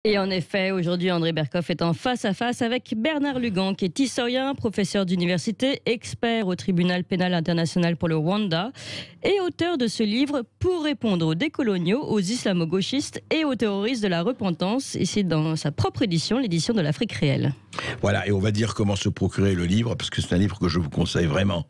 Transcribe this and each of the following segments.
Et en effet, aujourd'hui, André Berkoff est en face à face avec Bernard Lugan, qui est historien, professeur d'université, expert au tribunal pénal international pour le Rwanda et auteur de ce livre pour répondre aux décoloniaux, aux islamo-gauchistes et aux terroristes de la repentance, ici dans sa propre édition, l'édition de l'Afrique réelle. Voilà, et on va dire comment se procurer le livre, parce que c'est un livre que je vous conseille vraiment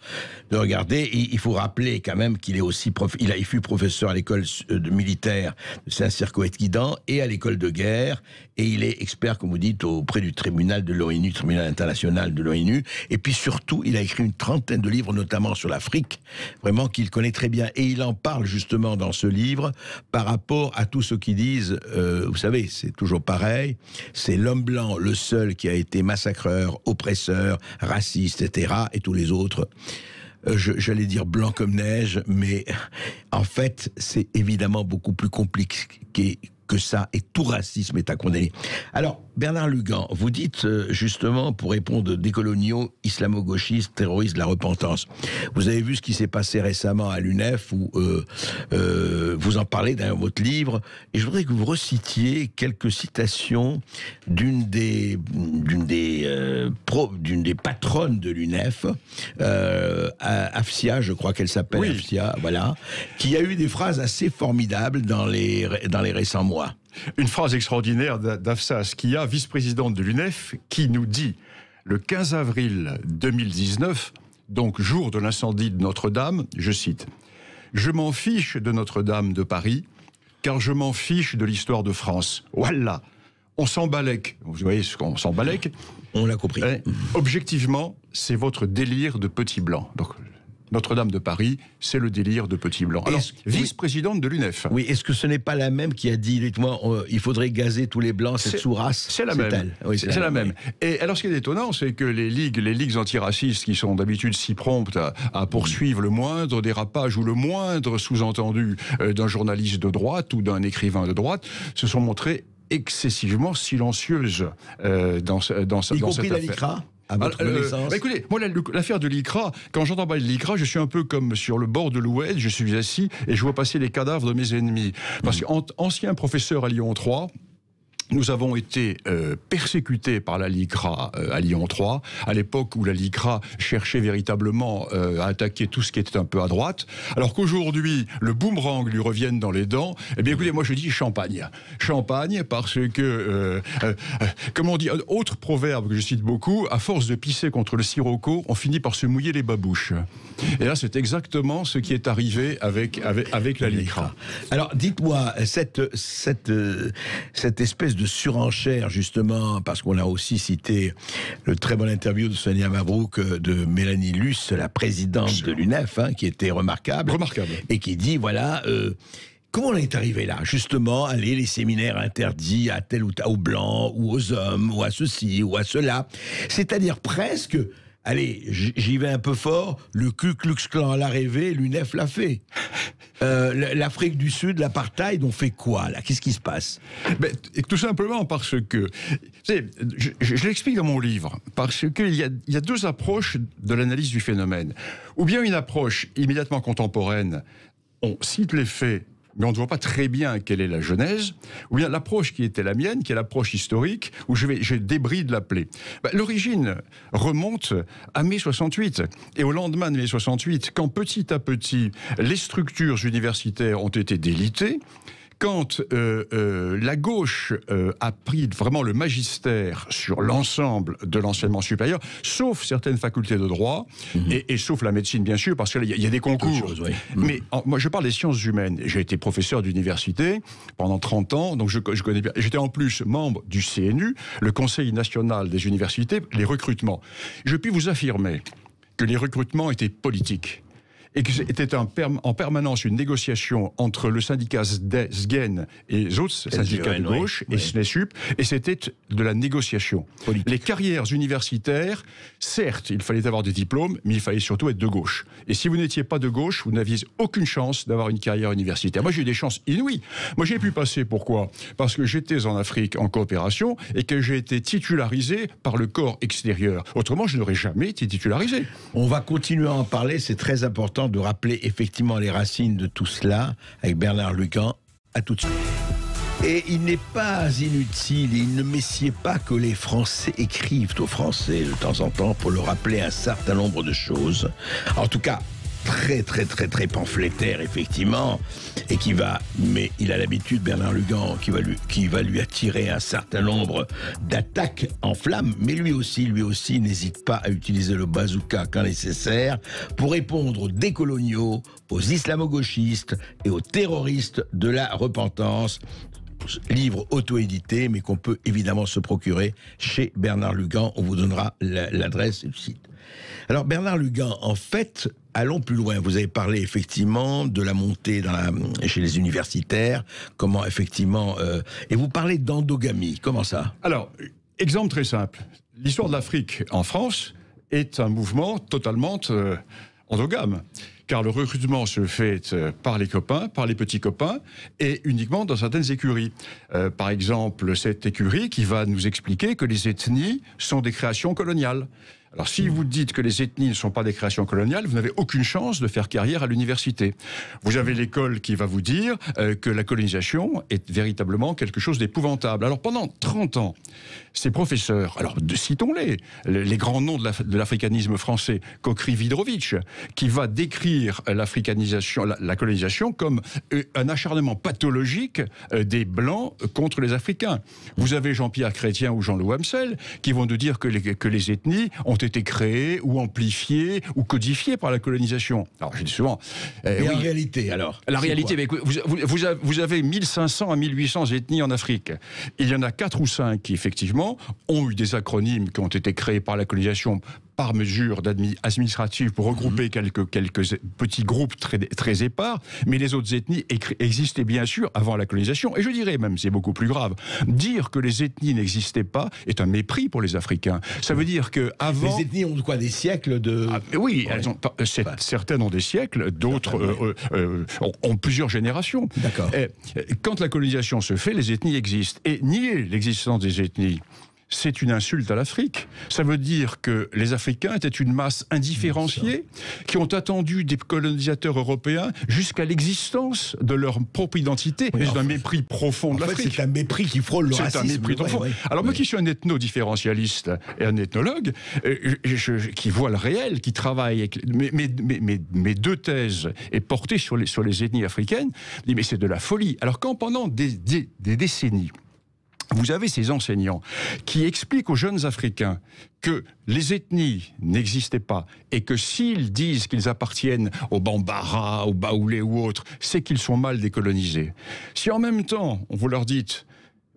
de regarder. Et il faut rappeler quand même qu'il est aussi il fut professeur à l'école militaire de Saint-Cyr-Coët-Quidan et à l'école de guerre. Et il est expert, comme vous dites, auprès du tribunal de l'ONU, tribunal international de l'ONU. Et puis surtout, il a écrit une trentaine de livres, notamment sur l'Afrique, vraiment qu'il connaît très bien. Et il en parle justement dans ce livre par rapport à tous ceux qui disent, vous savez, c'est toujours pareil, c'est l'homme blanc, le seul qui a été massacreur, oppresseur, raciste, etc. Et tous les autres, j'allais dire blanc comme neige, mais en fait, c'est évidemment beaucoup plus compliqué que ça, et tout racisme est à condamner. Alors, Bernard Lugan, vous dites justement, pour répondre aux décoloniaux, islamo-gauchistes, terroristes de la repentance, vous avez vu ce qui s'est passé récemment à l'UNEF, où vous en parlez dans votre livre, et je voudrais que vous recitiez quelques citations d'une des patronnes de l'UNEF, Afsia, je crois qu'elle s'appelle, oui. Afsia, voilà, qui a eu des phrases assez formidables dans les récents mois. Une phrase extraordinaire d'Afsa Askia, vice-présidente de l'UNEF, qui nous dit, le 15 avril 2019, donc jour de l'incendie de Notre-Dame, je cite, « Je m'en fiche de Notre-Dame de Paris, car je m'en fiche de l'histoire de France. Voilà, on s'en balèque. » Vous voyez ce qu'on s'en balèque? On l'a compris. Objectivement, c'est votre délire de petit blanc. Donc, Notre-Dame de Paris, c'est le délire de petit blanc. Alors, vice-présidente de l'UNEF. Oui, est-ce que ce n'est pas la même qui a dit, dites-moi, il faudrait gazer tous les blancs, cette sous-race? C'est la même. Oui, c'est la même. Et alors, ce qui est étonnant, c'est que les ligues antiracistes, qui sont d'habitude si promptes à poursuivre le moindre dérapage ou le moindre sous-entendu d'un journaliste de droite ou d'un écrivain de droite, se sont montrées excessivement silencieuses dans cette affaire. À votre connaissance. Écoutez, moi, l'affaire de l'ICRA, quand j'entends parler de l'ICRA, je suis un peu comme sur le bord de l'Oued, je suis assis et je vois passer les cadavres de mes ennemis. Parce qu'ancien professeur à Lyon 3, nous avons été persécutés par la LICRA à Lyon 3, à l'époque où la LICRA cherchait véritablement à attaquer tout ce qui était un peu à droite, alors qu'aujourd'hui, le boomerang lui revienne dans les dents. Eh bien, écoutez, moi je dis champagne. Champagne parce que, comme on dit, un autre proverbe que je cite beaucoup, à force de pisser contre le sirocco, on finit par se mouiller les babouches. Et là, c'est exactement ce qui est arrivé avec la LICRA. Alors, dites-moi, cette espèce de surenchère, justement, parce qu'on a aussi cité le très bon interview de Sonia Mabrouk de Mélanie Luce, la présidente de l'UNEF, qui était remarquable. Et qui dit, voilà... comment on est arrivé là? Justement, les séminaires interdits à tel ou tel, aux blancs, ou aux hommes, ou à ceci, ou à cela. C'est-à-dire presque... Allez, j'y vais un peu fort, le Ku Klux Klan l'a rêvé, l'UNEF l'a fait. L'Afrique du Sud, l'apartheid, on fait quoi, là? Qu'est-ce qui se passe? Tout simplement parce que... Je l'explique dans mon livre, parce qu'il y a deux approches de l'analyse du phénomène. Ou bien une approche immédiatement contemporaine, on cite les faits, mais on ne voit pas très bien quelle est la genèse, ou bien l'approche qui était la mienne, qui est l'approche historique, où je débride l'appeler. L'origine remonte à mai 68, et au lendemain de mai 68, quand petit à petit, les structures universitaires ont été délitées, quand la gauche a pris vraiment le magistère sur l'ensemble de l'enseignement supérieur, sauf certaines facultés de droit, et sauf la médecine, bien sûr, parce qu'il y a des concours. Mais moi, je parle des sciences humaines. J'ai été professeur d'université pendant 30 ans, donc je connais bien. J'étais en plus membre du CNU, le Conseil national des universités, les recrutements. Je puis vous affirmer que les recrutements étaient politiques. Et que c'était en permanence une négociation entre le syndicat SGEN et les autres syndicats de gauche, et SNESUP, et c'était de la négociation. Politique. Les carrières universitaires, certes, il fallait avoir des diplômes, mais il fallait surtout être de gauche. Et si vous n'étiez pas de gauche, vous n'aviez aucune chance d'avoir une carrière universitaire. Moi, j'ai eu des chances inouïes. Moi, j'ai pu passer, pourquoi? Parce que j'étais en Afrique en coopération et que j'ai été titularisé par le corps extérieur. Autrement, je n'aurais jamais été titularisé. On va continuer à en parler, c'est très important de rappeler effectivement les racines de tout cela avec Bernard Lugan. À tout de suite. Et il n'est pas inutile, il ne messied pas que les Français écrivent aux Français de temps en temps pour leur rappeler un certain nombre de choses. En tout cas, très pamphlétaire, effectivement, et mais il a l'habitude, Bernard Lugan, qui va lui attirer un certain nombre d'attaques en flammes, mais lui aussi n'hésite pas à utiliser le bazooka quand nécessaire pour répondre aux décoloniaux, aux islamo-gauchistes et aux terroristes de la repentance. Livre auto-édité, mais qu'on peut évidemment se procurer chez Bernard Lugan. On vous donnera l'adresse et le site. Alors Bernard Lugan, en fait, allons plus loin. Vous avez parlé effectivement de la montée chez les universitaires, comment effectivement... et vous parlez d'endogamie, comment ça? Alors, exemple très simple. L'histoire de l'Afrique en France est un mouvement totalement endogame. Car le recrutement se fait par les copains, par les petits copains, et uniquement dans certaines écuries. Par exemple, cette écurie qui va nous expliquer que les ethnies sont des créations coloniales. Alors, si vous dites que les ethnies ne sont pas des créations coloniales, vous n'avez aucune chance de faire carrière à l'université. Vous avez l'école qui va vous dire que la colonisation est véritablement quelque chose d'épouvantable. Alors, pendant 30 ans, ces professeurs, alors citons-les, les grands noms de l'africanisme français, Kokri-Vidrovitch, qui va décrire l'africanisation, la colonisation comme un acharnement pathologique des Blancs contre les Africains. Vous avez Jean-Pierre Chrétien ou Jean-Loup Hamsel qui vont nous dire que les ethnies ont été créées ou amplifiées ou codifiées par la colonisation. Alors, je dis souvent... Et oui, en réalité, alors? La réalité, mais vous avez 1500 à 1800 ethnies en Afrique. Il y en a 4 ou 5 qui, effectivement, ont eu des acronymes qui ont été créés par la colonisation par mesure administrative pour regrouper quelques petits groupes très épars, mais les autres ethnies existaient bien sûr avant la colonisation. Et je dirais même, c'est beaucoup plus grave, dire que les ethnies n'existaient pas est un mépris pour les Africains. Ça veut dire que avant... Les ethnies ont quoi, des siècles de... Oui, elles ont, certaines ont des siècles, d'autres ont plusieurs générations. D'accord. Quand la colonisation se fait, les ethnies existent. Et nier l'existence des ethnies, c'est une insulte à l'Afrique. Ça veut dire que les Africains étaient une masse indifférenciée qui ont attendu des colonisateurs européens jusqu'à l'existence de leur propre identité. Oui, c'est un mépris profond de l'Afrique. C'est un mépris qui frôle le racisme. C'est un mépris profond. Alors moi qui suis un ethno-différentialiste et un ethnologue, qui voit le réel, qui travaille avec... Mes 2 thèses est portée sur les ethnies africaines, je dis mais c'est de la folie. Alors quand pendant des décennies, vous avez ces enseignants qui expliquent aux jeunes Africains que les ethnies n'existaient pas et que s'ils disent qu'ils appartiennent aux Bambara, aux Baoulés ou autres, c'est qu'ils sont mal décolonisés. Si en même temps, vous leur dites...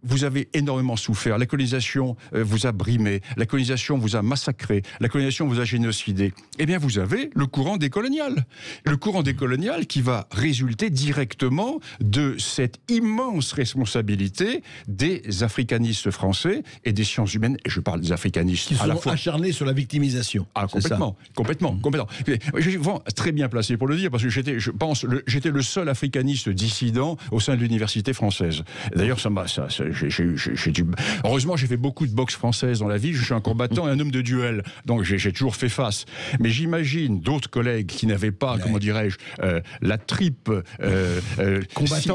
Vous avez énormément souffert. La colonisation vous a brimé. La colonisation vous a massacré. La colonisation vous a génocidé. Eh bien, vous avez le courant décolonial. Le courant décolonial qui va résulter directement de cette immense responsabilité des africanistes français et des sciences humaines. Et je parle des africanistes qui sont acharnés sur la victimisation. Ah, complètement. Je suis très bien placé pour le dire parce que j'étais le seul africaniste dissident au sein de l'université française. D'ailleurs, heureusement, j'ai fait beaucoup de boxe française dans la vie. Je suis un combattant et un homme de duel. Donc, j'ai toujours fait face. Mais j'imagine d'autres collègues qui n'avaient pas, comment dirais-je, la tripe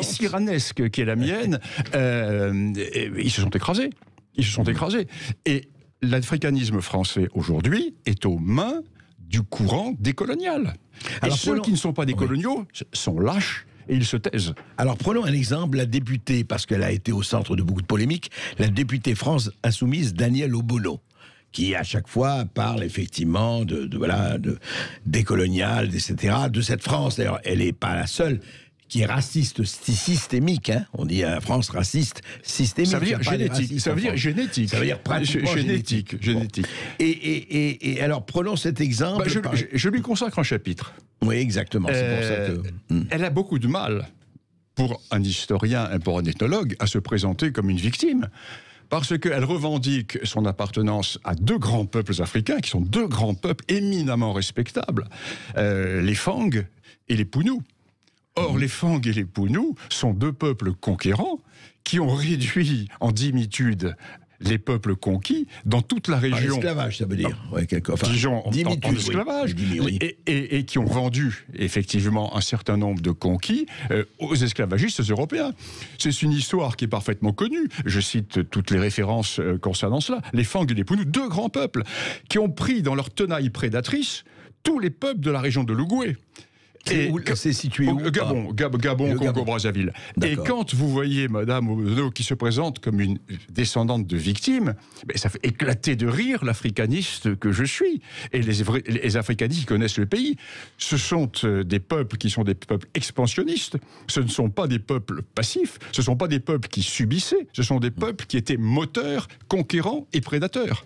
cyranesque qui est la mienne. Ils se sont écrasés. Et l'africanisme français, aujourd'hui, est aux mains du courant décolonial. Alors, ceux qui ne sont pas décoloniaux sont lâches. Et ils se taisent. Alors prenons un exemple, la députée, parce qu'elle a été au centre de beaucoup de polémiques, la députée France Insoumise Danielle Obono, qui à chaque fois parle effectivement de décolonial, etc., de cette France. D'ailleurs, elle n'est pas la seule qui est raciste systémique, hein. On dit France raciste systémique. Ça veut dire génétique. Ça veut dire génétique. Ça veut dire pratiquement génétique. Et alors prenons cet exemple. Je lui consacre un chapitre. Oui, exactement. C'est pour ça que... Elle a beaucoup de mal, pour un historien et pour un ethnologue, à se présenter comme une victime. Parce qu'elle revendique son appartenance à 2 grands peuples africains, qui sont 2 grands peuples éminemment respectables, les Fang et les Pounous. Or, les Fang et les Pounous sont 2 peuples conquérants qui ont réduit en dimitude les peuples conquis dans toute la région. L'esclavage, ça veut dire. Ouais, Disons, en esclavage, oui. et qui ont vendu effectivement un certain nombre de conquis aux esclavagistes européens. C'est une histoire qui est parfaitement connue. Je cite toutes les références concernant cela. Les Fang et les Punu, deux grands peuples qui ont pris dans leur tenaille prédatrice tous les peuples de la région de l'Ogooué. C'est situé où? Gabon, Congo-Brazzaville. Et quand vous voyez Madame Obono qui se présente comme une descendante de victime, ça fait éclater de rire l'africaniste que je suis. Et les africanistes qui connaissent le pays, ce sont des peuples qui sont des peuples expansionnistes. Ce ne sont pas des peuples passifs, ce ne sont pas des peuples qui subissaient, ce sont des peuples qui étaient moteurs, conquérants et prédateurs.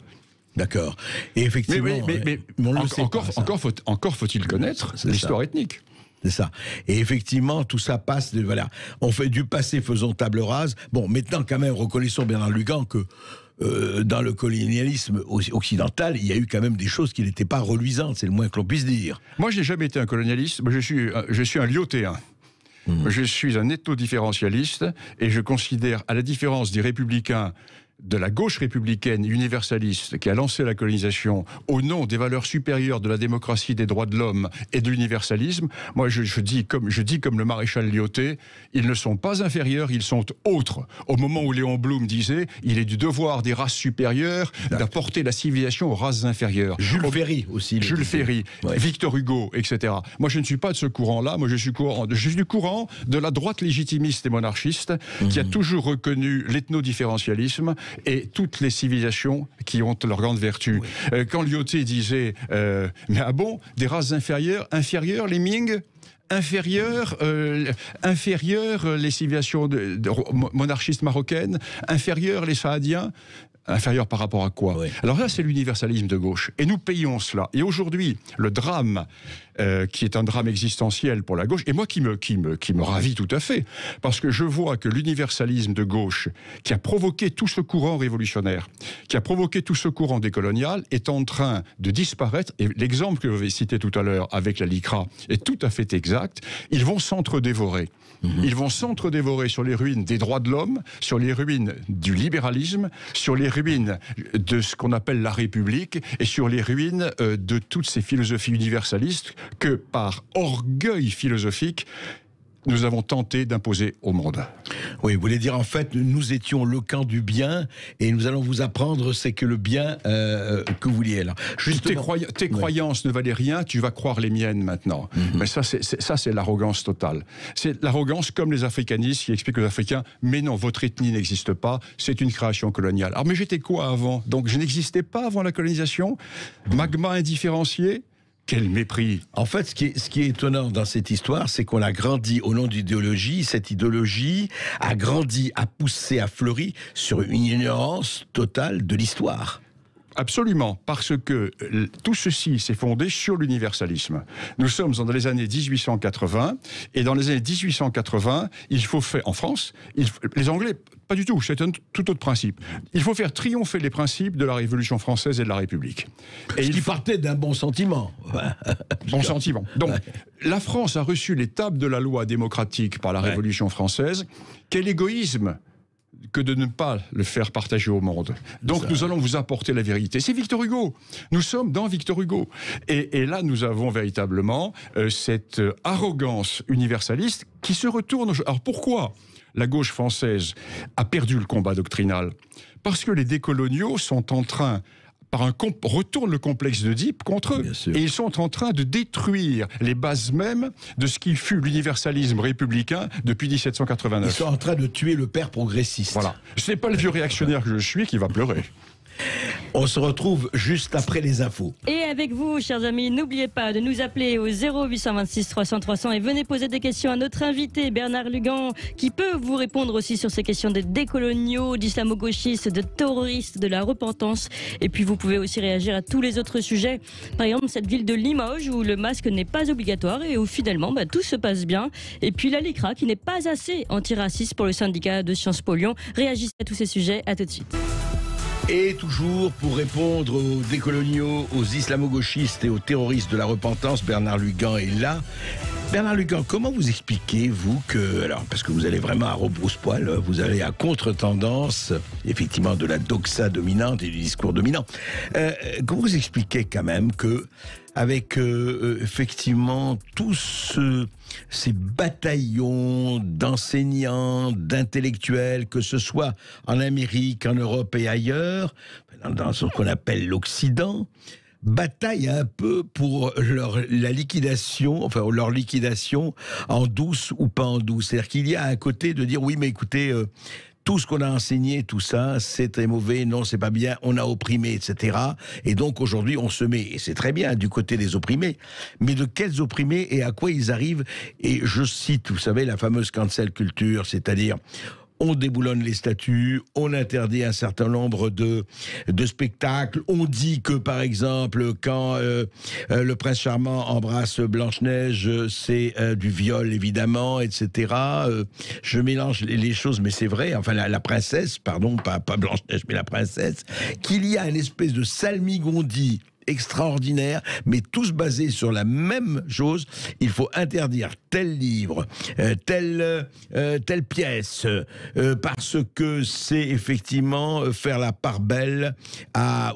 D'accord. Et effectivement, mais encore faut-il connaître l'histoire ethnique. C'est ça. Et effectivement, tout ça passe de, voilà, on fait du passé, faisons table rase. Bon, maintenant, quand même, reconnaissons Bernard Lugan que dans le colonialisme occidental, il y a eu quand même des choses qui n'étaient pas reluisantes, c'est le moins que l'on puisse dire. Moi, je n'ai jamais été un colonialiste, mais je suis un lyotéen. Je suis un ethno-différentialiste et je considère, à la différence des républicains, de la gauche républicaine universaliste qui a lancé la colonisation au nom des valeurs supérieures de la démocratie, des droits de l'homme et de l'universalisme, moi je dis comme le maréchal Lyautey, ils ne sont pas inférieurs, ils sont autres. Au moment où Léon Blum disait, il est du devoir des races supérieures d'apporter la civilisation aux races inférieures. Jules Ferry aussi. Jules Ferry, ouais. Victor Hugo, etc. Moi je ne suis pas de ce courant-là, moi je suis du courant de la droite légitimiste et monarchiste qui a toujours reconnu l'ethno-différentialisme et toutes les civilisations qui ont leur grande vertu. Oui. Quand Lyautey disait mais ah bon, des races inférieures, les Ming, inférieures les civilisations monarchistes marocaines, inférieures les Saadiens. Inférieur par rapport à quoi? Oui. Alors là, c'est l'universalisme de gauche. Et nous payons cela. Et aujourd'hui, le drame, qui est un drame existentiel pour la gauche, et moi qui me ravit tout à fait, parce que je vois que l'universalisme de gauche, qui a provoqué tout ce courant révolutionnaire, qui a provoqué tout ce courant décolonial, est en train de disparaître. Et l'exemple que vous avez cité tout à l'heure avec la LICRA est tout à fait exact. Ils vont s'entre-dévorer. Ils vont s'entre-dévorer sur les ruines des droits de l'homme, sur les ruines du libéralisme, sur les ruines de ce qu'on appelle la République et sur les ruines de toutes ces philosophies universalistes que, par orgueil philosophique, nous avons tenté d'imposer au monde. Oui, vous voulez dire en fait, nous étions le camp du bien et nous allons vous apprendre c'est que le bien que vous vouliez. Alors, tes croyances ne valaient rien, tu vas croire les miennes maintenant. Mais ça, c'est l'arrogance totale. C'est l'arrogance comme les africanistes qui expliquent aux Africains, mais non, votre ethnie n'existe pas, c'est une création coloniale. Alors, mais j'étais quoi avant? Donc, je n'existais pas avant la colonisation? Magma indifférencié? Quel mépris! En fait, ce qui est étonnant dans cette histoire, c'est qu'on a grandi au nom d'idéologie. Cette idéologie a grandi, a poussé, a fleuri sur une ignorance totale de l'histoire. Absolument, parce que tout ceci s'est fondé sur l'universalisme. Nous sommes dans les années 1880, et dans les années 1880, il faut faire, en France, les Anglais, pas du tout, c'est un tout autre principe. Il faut faire triompher les principes de la Révolution française et de la République. Et il partait d'un bon sentiment. Bon sentiment. Donc, la France a reçu l'étape de la loi démocratique par la Révolution française. Quel égoïsme que de ne pas le faire partager au monde. Donc nous allons vous apporter la vérité. C'est Victor Hugo. Nous sommes dans Victor Hugo. Et là, nous avons véritablement cette arrogance universaliste qui se retourne. Alors pourquoi la gauche française a perdu le combat doctrinal? Parce que les décoloniaux sont en train retournent le complexe d'Oedipe contre eux. Et ils sont en train de détruire les bases mêmes de ce qui fut l'universalisme républicain depuis 1789. Ils sont en train de tuer le père progressiste. Voilà. Ce n'est pas le vieux réactionnaire que je suis qui va pleurer. On se retrouve juste après les infos. Et avec vous, chers amis, n'oubliez pas de nous appeler au 0826 300 300 et venez poser des questions à notre invité Bernard Lugan, qui peut vous répondre aussi sur ces questions des décoloniaux, d'islamo-gauchistes, de terroristes, de la repentance. Et puis vous pouvez aussi réagir à tous les autres sujets. Par exemple, cette ville de Limoges où le masque n'est pas obligatoire et où finalement tout se passe bien. Et puis la LICRA qui n'est pas assez antiraciste pour le syndicat de Sciences Po Lyon. Réagissez à tous ces sujets, à tout de suite. Et toujours pour répondre aux décoloniaux, aux islamo-gauchistes et aux terroristes de la repentance, Bernard Lugan est là. Bernard Lugan, comment vous expliquez, vous, que, alors, parce que vous allez vraiment à rebrousse-poil, vous allez à contre-tendance, effectivement, de la doxa dominante et du discours dominant. Comment vous expliquez quand même que, avec effectivement tous ces bataillons d'enseignants, d'intellectuels, que ce soit en Amérique, en Europe et ailleurs, dans ce qu'on appelle l'Occident, bataille un peu pour leur liquidation en douce ou pas en douce. C'est-à-dire qu'il y a un côté de dire oui, mais écoutez, tout ce qu'on a enseigné, tout ça, c'est très mauvais, non, c'est pas bien, on a opprimé, etc. Et donc aujourd'hui, on se met, et c'est très bien, du côté des opprimés, mais de quels opprimés et à quoi ils arrivent. Et je cite, vous savez, la fameuse cancel culture, c'est-à-dire on déboulonne les statuts, on interdit un certain nombre de spectacles. On dit que, par exemple, quand le prince charmant embrasse Blanche-Neige, c'est du viol, évidemment, etc. Je mélange les choses, mais c'est vrai. Enfin, la princesse, pardon, pas Blanche-Neige, mais la princesse, qu'il y a une espèce de salmigondis extraordinaire, mais tous basés sur la même chose. Il faut interdire tel livre, telle pièce, parce que c'est effectivement faire la part belle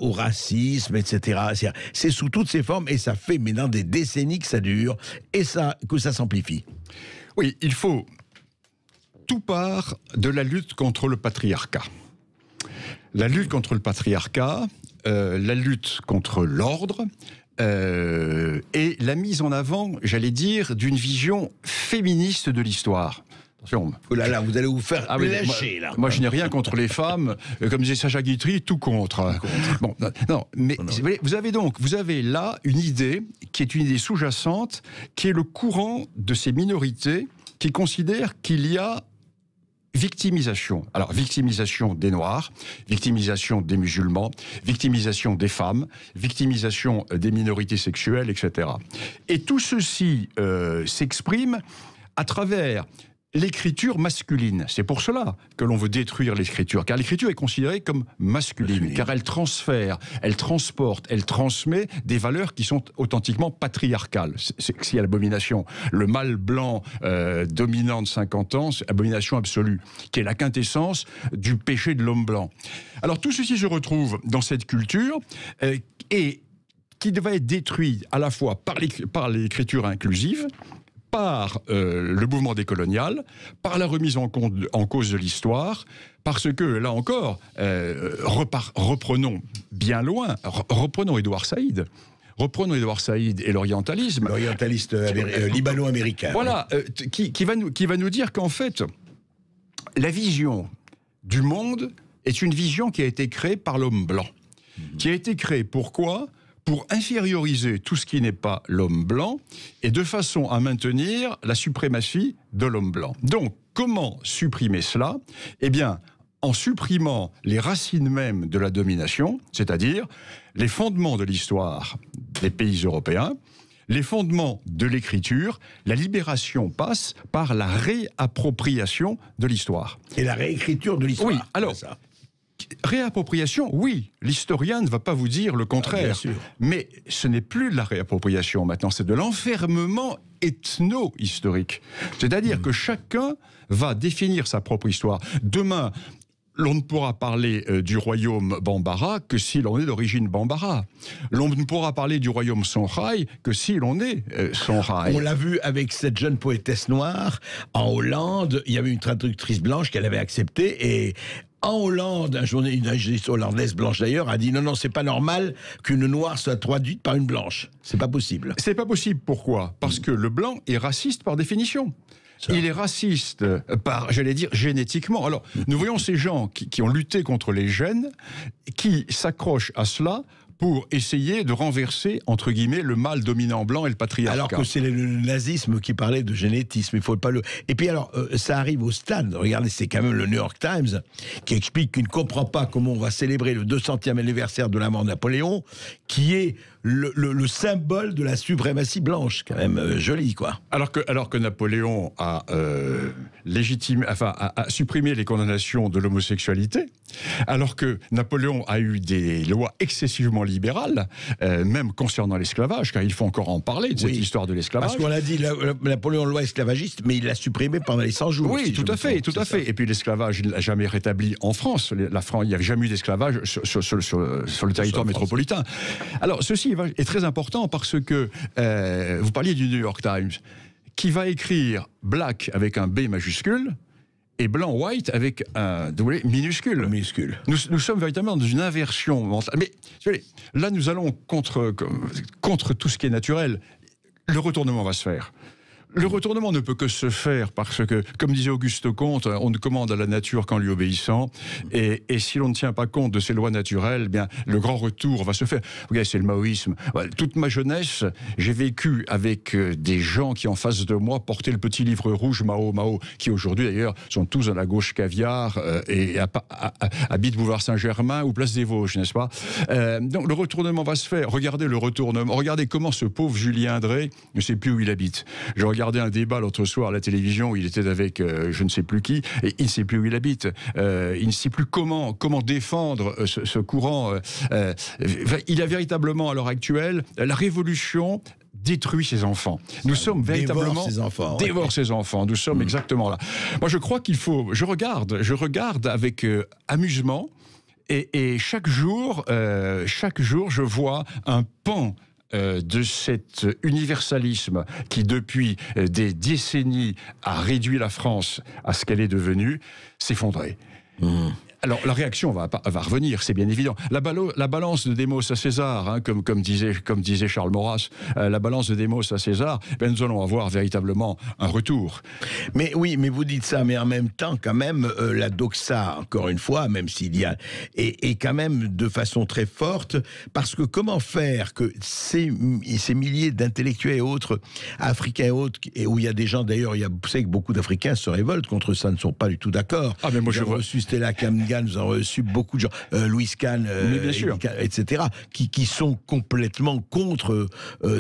au racisme, etc. C'est sous toutes ses formes, et ça fait maintenant des décennies que ça dure, et que ça s'amplifie. Oui, il faut... Tout part de la lutte contre le patriarcat. La lutte contre le patriarcat, la lutte contre l'ordre et la mise en avant, j'allais dire, d'une vision féministe de l'histoire. Attention. Oh là là, vous allez vous faire lâcher, là. Moi, je n'ai rien contre les femmes. Comme disait Sacha Guitry, tout contre. Bon, non, mais vous avez là une idée qui est une idée sous-jacente, qui est le courant de ces minorités qui considèrent qu'il y a victimisation. Alors, victimisation des Noirs, victimisation des musulmans, victimisation des femmes, victimisation des minorités sexuelles, etc. Et tout ceci s'exprime à travers l'écriture masculine. C'est pour cela que l'on veut détruire l'écriture, car l'écriture est considérée comme masculine, car elle transfère, elle transporte, elle transmet des valeurs qui sont authentiquement patriarcales. C'est l'abomination. Le mâle blanc dominant de 50 ans, c'est l'abomination absolue, qui est la quintessence du péché de l'homme blanc. Alors tout ceci se retrouve dans cette culture et qui devait être détruit à la fois par l'écriture inclusive, par le mouvement décolonial, par la remise en cause de l'histoire, parce que, là encore, reprenons bien loin, reprenons Édouard Saïd. Reprenons Édouard Saïd et l'orientalisme. L'orientaliste libano-américain. Voilà, qui va nous dire qu'en fait, la vision du monde est une vision qui a été créée par l'homme blanc. Qui a été créée pourquoi ? Pour inférioriser tout ce qui n'est pas l'homme blanc et de façon à maintenir la suprématie de l'homme blanc. Donc, comment supprimer cela ? Eh bien, en supprimant les racines mêmes de la domination, c'est-à-dire les fondements de l'histoire des pays européens, les fondements de l'écriture. La libération passe par la réappropriation de l'histoire. Et la réécriture de l'histoire. Oui, alors... Réappropriation, oui, l'historien ne va pas vous dire le contraire. Mais ce n'est plus de la réappropriation maintenant, c'est de l'enfermement ethno-historique. C'est-à-dire que chacun va définir sa propre histoire. Demain, l'on ne pourra parler du royaume Bambara que si l'on est d'origine Bambara. L'on ne pourra parler du royaume Songhai que si l'on est Songhai. On l'a vu avec cette jeune poétesse noire en Hollande. Il y avait une traductrice blanche qu'elle avait acceptée et... En Hollande, une journaliste hollandaise blanche d'ailleurs a dit non, c'est pas normal qu'une noire soit traduite par une blanche. C'est pas possible. C'est pas possible. Pourquoi ? Parce que le blanc est raciste par définition. Il est raciste par, j'allais dire, génétiquement. Alors, nous voyons ces gens qui ont lutté contre les gènes, qui s'accrochent à cela pour essayer de renverser, entre guillemets, le mâle dominant blanc et le patriarcat. Alors que c'est le nazisme qui parlait de génétisme, il faut pas le... Et puis alors, ça arrive au stade, regardez, c'est quand même le New York Times qui explique qu'il ne comprend pas comment on va célébrer le 200e anniversaire de la mort de Napoléon, qui est le symbole de la suprématie blanche, quand même joli, quoi. Alors que Napoléon a supprimé les condamnations de l'homosexualité, alors que Napoléon a eu des lois excessivement libérales, même concernant l'esclavage, car il faut encore en parler de cette histoire de l'esclavage. Parce qu'on a dit Napoléon loi esclavagiste, mais il l'a supprimé pendant les 100 jours. Oui, si tout à fait. Et puis l'esclavage, il ne l'a jamais rétabli en France. Il n'y avait jamais eu d'esclavage sur le territoire métropolitain. Alors, ceci est très important parce que vous parliez du New York Times, qui va écrire black avec un B majuscule et blanc white avec un W minuscule. Nous sommes véritablement dans une inversion mentale. Mais là, nous allons contre tout ce qui est naturel. Le retournement va se faire. Le retournement ne peut que se faire parce que, comme disait Auguste Comte, on ne commande à la nature qu'en lui obéissant. Et si l'on ne tient pas compte de ces lois naturelles, eh bien, le grand retour va se faire. Regardez, c'est le maoïsme. Toute ma jeunesse, j'ai vécu avec des gens qui, en face de moi, portaient le petit livre rouge Mao, qui aujourd'hui, d'ailleurs, sont tous à la gauche caviar et habitent Boulevard Saint-Germain ou Place des Vosges, n'est-ce pas? Donc, le retournement va se faire. Regardez le retournement. Regardez comment ce pauvre Julien Drey ne sait plus où il habite. Je regardais un débat l'autre soir à la télévision où il était avec je ne sais plus qui, et il ne sait plus où il habite. Il ne sait plus comment défendre ce courant. Il a véritablement, à l'heure actuelle, la révolution détruit ses enfants. Nous sommes véritablement... Dévore ses enfants. Nous sommes exactement là. Moi, je crois qu'il faut... Je regarde avec amusement, et chaque jour, je vois un pan de cet universalisme qui, depuis des décennies, a réduit la France à ce qu'elle est devenue, s'effondrer. Alors, la réaction va revenir, c'est bien évident. La balance de Démos à César, hein, comme disait Charles Maurras, la balance de Démos à César, ben, nous allons avoir véritablement un retour. Mais oui, mais vous dites ça, mais en même temps, quand même, la doxa, encore une fois, même s'il y a, est quand même de façon très forte, parce que comment faire que ces milliers d'intellectuels et autres, africains et autres, et où il y a des gens, d'ailleurs, vous savez que beaucoup d'Africains se révoltent contre ça, ne sont pas du tout d'accord. Ah, mais moi, je vois reçu Stella Kamgan, nous avons reçu beaucoup de gens, Louis Kahn, etc., qui sont complètement contre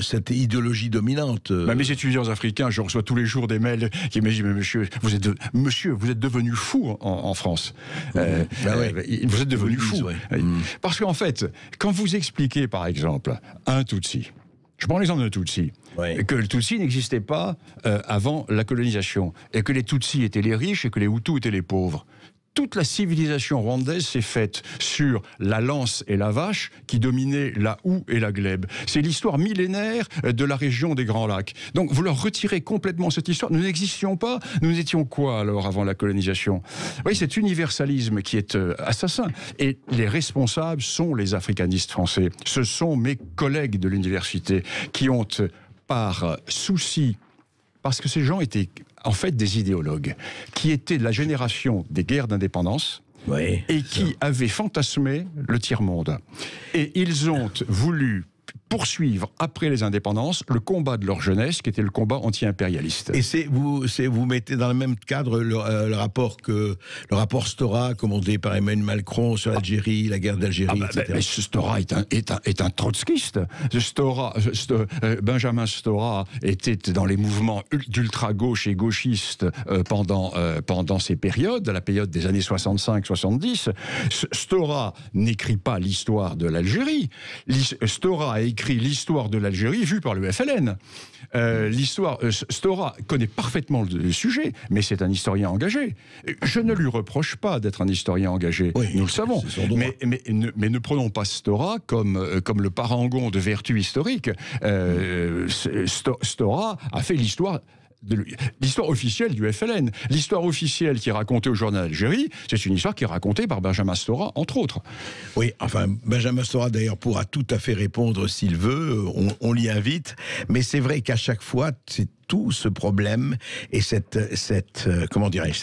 cette idéologie dominante. Mes étudiants africains, je reçois tous les jours des mails qui me disent mais monsieur, vous êtes devenu fou en France. Vous êtes devenu fou. Parce qu'en fait, quand vous expliquez par exemple un Tutsi, je prends l'exemple d'un Tutsi, que le Tutsi n'existait pas avant la colonisation, et que les Tutsis étaient les riches et que les Hutus étaient les pauvres. Toute la civilisation rwandaise s'est faite sur la lance et la vache qui dominaient la houe et la glèbe. C'est l'histoire millénaire de la région des Grands Lacs. Donc vous leur retirez complètement cette histoire. Nous n'existions pas. Nous étions quoi alors avant la colonisation? Oui, cet universalisme qui est assassin. Et les responsables sont les africanistes français. Ce sont mes collègues de l'université qui ont, par souci, parce que ces gens étaient en fait des idéologues, qui étaient de la génération des guerres d'indépendance, et qui avaient fantasmé le tiers-monde. Et ils ont voulu poursuivre, après les indépendances, le combat de leur jeunesse, qui était le combat anti-impérialiste. Et vous mettez dans le même cadre le rapport Stora, commandé par Emmanuel Macron sur l'Algérie, la guerre d'Algérie, etc. Mais ce Stora est un trotskiste. Benjamin Stora était dans les mouvements d'ultra-gauche et gauchistes pendant ces périodes, la période des années 65-70. Stora n'écrit pas l'histoire de l'Algérie. Stora a écrit l'histoire de l'Algérie vue par le FLN. Stora connaît parfaitement le sujet, mais c'est un historien engagé. Je ne lui reproche pas d'être un historien engagé, nous le savons. Mais ne prenons pas Stora comme le parangon de vertu historique. Stora a fait l'histoire officielle du FLN. L'histoire officielle qui est racontée au journal d'Algérie, c'est une histoire qui est racontée par Benjamin Stora, entre autres. Oui, enfin, Benjamin Stora, d'ailleurs, pourra tout à fait répondre s'il veut, on l'y invite, mais c'est vrai qu'à chaque fois, c'est tout ce problème et cette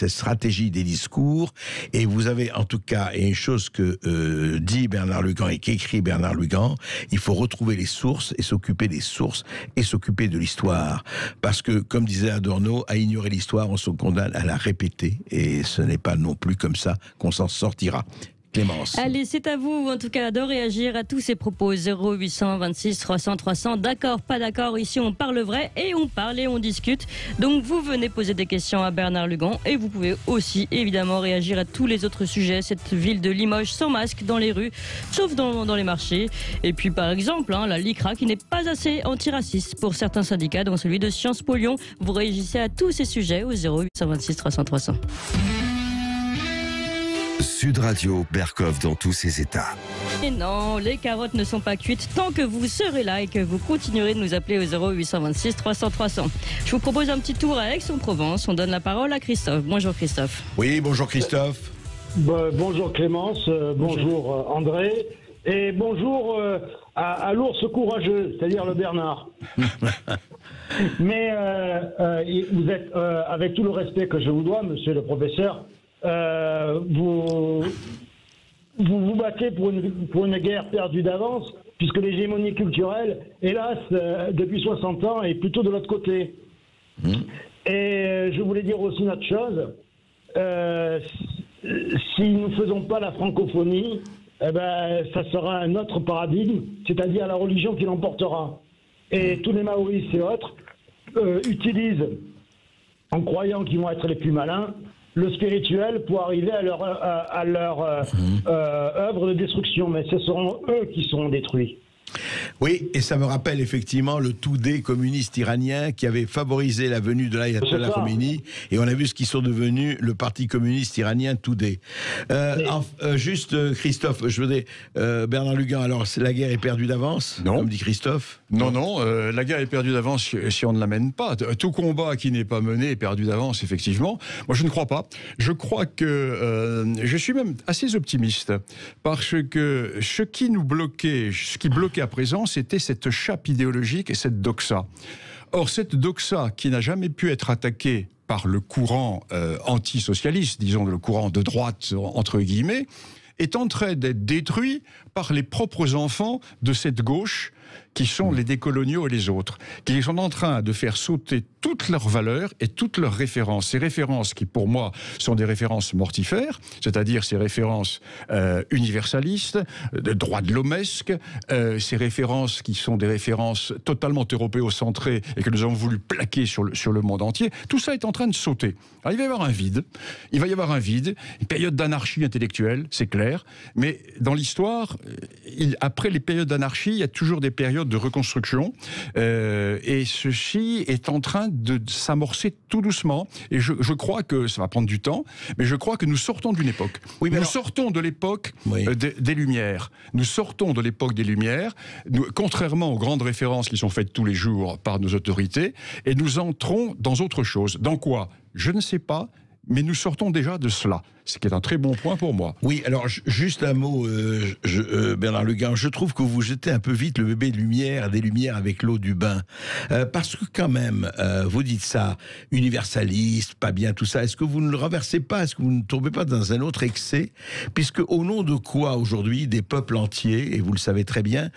stratégie des discours. Et vous avez en tout cas, et une chose que dit Bernard Lugan et qu'écrit Bernard Lugan, il faut retrouver les sources et s'occuper des sources et s'occuper de l'histoire. Parce que, comme disait Adorno, à ignorer l'histoire, on se condamne à la répéter. Et ce n'est pas non plus comme ça qu'on s'en sortira. Clémence. Allez, c'est à vous, en tout cas, de réagir à tous ces propos. 0826 300 300. D'accord, pas d'accord. Ici, on parle vrai et on parle et on discute. Donc, vous venez poser des questions à Bernard Lugan et vous pouvez aussi, évidemment, réagir à tous les autres sujets. Cette ville de Limoges sans masque dans les rues, sauf dans les marchés. Et puis, par exemple, la LICRA qui n'est pas assez antiraciste pour certains syndicats, dont celui de Sciences Po Lyon. Vous réagissez à tous ces sujets au 0826 300 300. Sud Radio, Berkov dans tous ses états. Et non, les carottes ne sont pas cuites tant que vous serez là et que vous continuerez de nous appeler au 0826 300 300. Je vous propose un petit tour à Aix-en-Provence. On donne la parole à Christophe. Bonjour Christophe. Oui, bonjour Christophe. Bonjour Clémence, bonjour André, et bonjour à l'ours courageux, c'est-à-dire le Bernard. Mais vous êtes, avec tout le respect que je vous dois, monsieur le professeur, vous vous battez pour une guerre perdue d'avance, puisque l'hégémonie culturelle, hélas, depuis 60 ans, est plutôt de l'autre côté. Et je voulais dire aussi une autre chose. Si nous ne faisons pas la francophonie, ça sera un autre paradigme, c'est-à-dire la religion qui l'emportera. Et tous les maoristes et autres utilisent, en croyant qu'ils vont être les plus malins, le spirituel pour arriver à leur œuvre de destruction. Mais ce seront eux qui seront détruits. Oui, et ça me rappelle effectivement le Toudé communiste iranien qui avait favorisé la venue de l'Ayatollah Khomeini, et on a vu ce qu'ils sont devenus, le parti communiste iranien Toudé. Juste Christophe, je veux dire, Bernard Lugan, alors la guerre est perdue d'avance, comme dit Christophe? Non, la guerre est perdue d'avance si on ne la mène pas. Tout combat qui n'est pas mené est perdu d'avance, effectivement. Moi, je ne crois pas. Je crois que je suis même assez optimiste, parce que ce qui nous bloquait, ce qui bloquait à présent, c'était cette chape idéologique et cette doxa. Or, cette doxa qui n'a jamais pu être attaquée par le courant antisocialiste, disons le courant de droite, entre guillemets, est en train d'être détruit par les propres enfants de cette gauche qui sont les décoloniaux et les autres, qui sont en train de faire sauter toutes leurs valeurs et toutes leurs références. Ces références qui, pour moi, sont des références mortifères, c'est-à-dire ces références universalistes, de droits de l'homesque, ces références qui sont des références totalement européocentrées et que nous avons voulu plaquer sur le monde entier. Tout ça est en train de sauter. Alors, il va y avoir un vide. Il va y avoir un vide, une période d'anarchie intellectuelle, c'est clair, mais dans l'histoire, après les périodes d'anarchie, il y a toujours des périodes de reconstruction, et ceci est en train de s'amorcer tout doucement, et je crois que ça va prendre du temps, mais je crois que nous sortons d'une époque. Oui, nous sortons de l'époque des Lumières. Nous sortons de l'époque des Lumières, contrairement aux grandes références qui sont faites tous les jours par nos autorités, et nous entrons dans autre chose. Dans quoi? Je ne sais pas, mais nous sortons déjà de cela, ce qui est un très bon point pour moi. Oui, alors juste un mot, Bernard Lugan, je trouve que vous jetez un peu vite le bébé des Lumières avec l'eau du bain. Parce que quand même, vous dites ça, universaliste, pas bien, tout ça, est-ce que vous ne le renversez pas, est-ce que vous ne tombez pas dans un autre excès? Puisque au nom de quoi, aujourd'hui, des peuples entiers, et vous le savez très bien,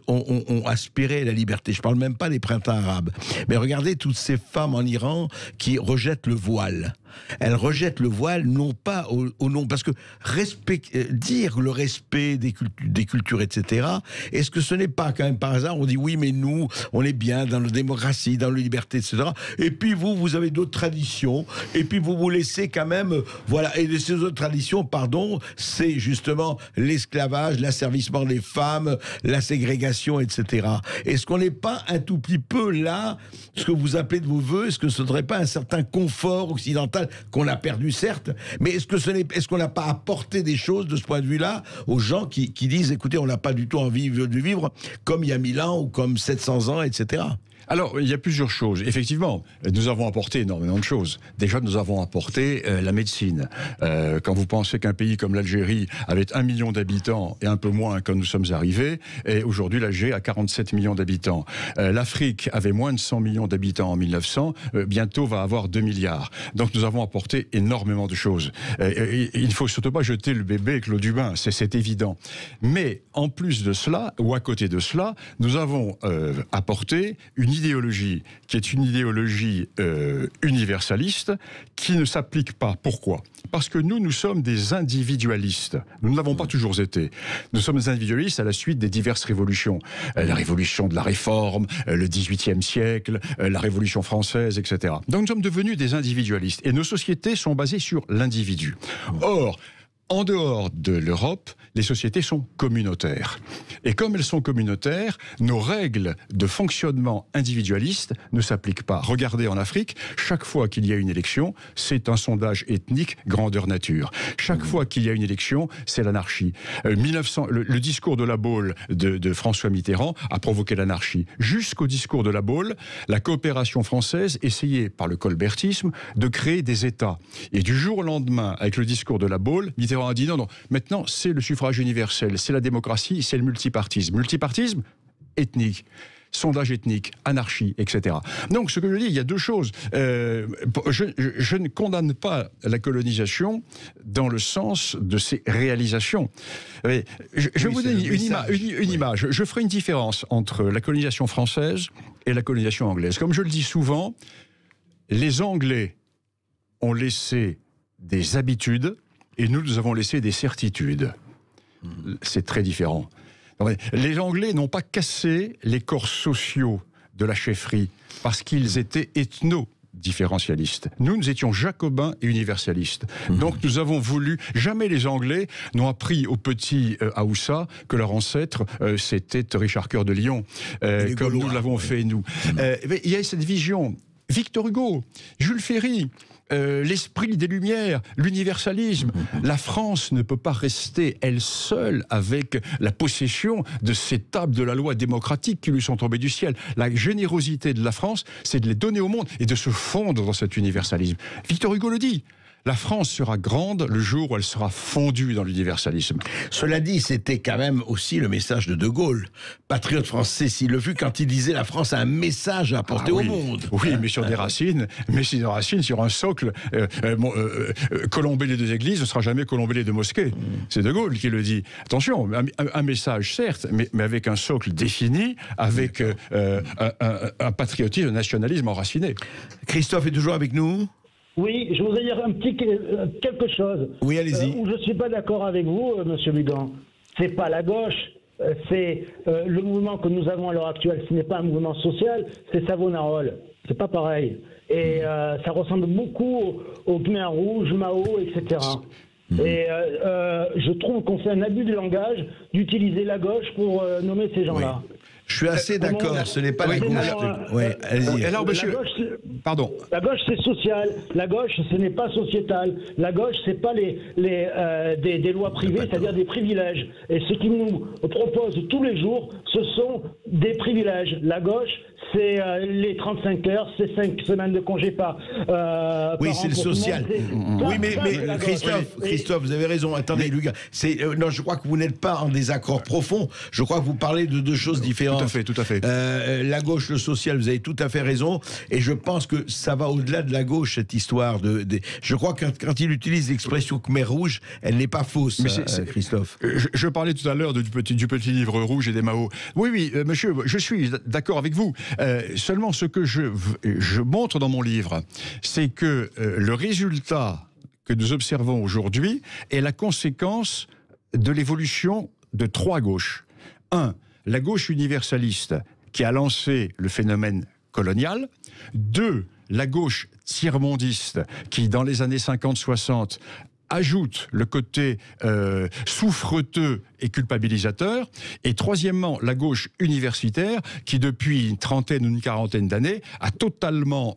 ont aspiré à la liberté. Je ne parle même pas des printemps arabes. Mais regardez toutes ces femmes en Iran qui rejettent le voile. Elles rejettent le voile, non pas au nom... Parce que dire le respect des cultures, etc., est-ce que ce n'est pas quand même par hasard, on dit oui, mais nous, on est bien dans la démocratie, dans la liberté, etc. Et puis vous avez d'autres traditions, et puis vous laissez quand même... Voilà, et ces autres traditions, c'est justement l'esclavage, l'asservissement des femmes, la ségrégation, etc. Est-ce qu'on n'est pas un tout petit peu là, ce que vous appelez de vos voeux, est-ce que ce ne serait pas un certain confort occidental qu'on a perdu, certes, mais est-ce qu'on n'a pas apporté des choses de ce point de vue-là aux gens qui disent, écoutez, on n'a pas du tout envie de vivre comme il y a 1000 ans ou comme 700 ans, etc. Alors, il y a plusieurs choses. Effectivement, nous avons apporté énormément de choses. Déjà, nous avons apporté la médecine. Quand vous pensez qu'un pays comme l'Algérie avait 1 million d'habitants et un peu moins quand nous sommes arrivés, et aujourd'hui l'Algérie a 47 millions d'habitants. L'Afrique avait moins de 100 millions d'habitants en 1900, bientôt va avoir 2 milliards. Donc nous avons apporté énormément de choses. Il ne faut surtout pas jeter le bébé avec l'eau du bain, c'est évident. Mais en plus de cela, ou à côté de cela, nous avons apporté une idéologie qui est une idéologie universaliste qui ne s'applique pas. Pourquoi ? Parce que nous sommes des individualistes. Nous ne l'avons pas toujours été. Nous sommes des individualistes à la suite des diverses révolutions. La révolution de la Réforme, le XVIIIe siècle, la Révolution française, etc. Donc nous sommes devenus des individualistes. Et nos sociétés sont basées sur l'individu. Or, en dehors de l'Europe, les sociétés sont communautaires. Et comme elles sont communautaires, nos règles de fonctionnement individualistes ne s'appliquent pas. Regardez en Afrique, chaque fois qu'il y a une élection, c'est un sondage ethnique grandeur nature. Chaque fois qu'il y a une élection, c'est l'anarchie. Le discours de La Baule de François Mitterrand a provoqué l'anarchie. Jusqu'au discours de La Baule, la coopération française essayait, par le colbertisme, de créer des États. Et du jour au lendemain, avec le discours de La Baule, Mitterrand a dit non, maintenant c'est le suffrage universel, c'est la démocratie, c'est le multipartisme. Multipartisme ethnique, sondage ethnique, anarchie, etc. Donc ce que je dis, il y a deux choses. Je ne condamne pas la colonisation dans le sens de ses réalisations. Je vous donne une image. Je ferai une différence entre la colonisation française et la colonisation anglaise. Comme je le dis souvent, les Anglais ont laissé des habitudes et nous avons laissé des certitudes. C'est très différent. Les Anglais n'ont pas cassé les corps sociaux de la chefferie parce qu'ils étaient ethno-différentialistes. Nous étions jacobins et universalistes. Donc nous avons voulu... Jamais les Anglais n'ont appris aux petits Haoussa que leur ancêtre, c'était Richard Cœur de Lion, comme nous l'avons fait nous. Il y a cette vision. Victor Hugo, Jules Ferry... l'esprit des Lumières, l'universalisme. La France ne peut pas rester, elle seule, avec la possession de ces tables de la loi démocratique qui lui sont tombées du ciel. La générosité de la France, c'est de les donner au monde et de se fondre dans cet universalisme. Victor Hugo le dit. La France sera grande le jour où elle sera fondue dans l'universalisme. Cela dit, c'était quand même aussi le message de De Gaulle, patriote français s'il le fut, quand il disait la France a un message à apporter au monde. Oui, mais sur des racines, sur un socle, colomber les deux églises ne sera jamais colomber les deux mosquées. C'est De Gaulle qui le dit. Attention, un message certes, mais avec un socle défini, avec un patriotisme, un nationalisme enraciné. Christophe est toujours avec nous ? Oui, je voudrais dire quelque chose. Oui, allez-y. Où je ne suis pas d'accord avec vous, Monsieur Lugan. C'est pas la gauche, c'est le mouvement que nous avons à l'heure actuelle. Ce n'est pas un mouvement social, c'est Savonarole. C'est pas pareil. Et ça ressemble beaucoup au Khmer Rouge, Mao, etc. Et je trouve qu'on fait un abus de langage d'utiliser la gauche pour nommer ces gens-là. Oui. Je suis assez d'accord, ce n'est pas la gauche. Allez-y. Alors, monsieur, pardon. La gauche, c'est social. La gauche, ce n'est pas sociétal. La gauche, c'est pas des lois privées, c'est-à-dire des privilèges. Et ce qu'ils nous proposent tous les jours, ce sont des privilèges. La gauche, c'est les 35 heures, c'est 5 semaines de congé par oui, c'est le social. Oui, mais Christophe, vous avez raison. Attendez, Lucas. Non, je crois que vous n'êtes pas en désaccord profond. Je crois que vous parlez de deux choses différentes. Tout à fait. La gauche, le social, vous avez tout à fait raison. Et je pense que ça va au-delà de la gauche, cette histoire je crois que quand il utilise l'expression Khmer Rouge, elle n'est pas fausse, Christophe. Je parlais tout à l'heure du petit livre rouge et des Mao. Oui, monsieur, je suis d'accord avec vous. Seulement, ce que je montre dans mon livre, c'est que le résultat que nous observons aujourd'hui est la conséquence de l'évolution de trois gauches. La gauche universaliste qui a lancé le phénomène colonial. 2, la gauche tiers-mondiste qui, dans les années 50-60, ajoute le côté souffreteux et culpabilisateur. Et troisièmement, la gauche universitaire qui, depuis une trentaine ou une quarantaine d'années, a totalement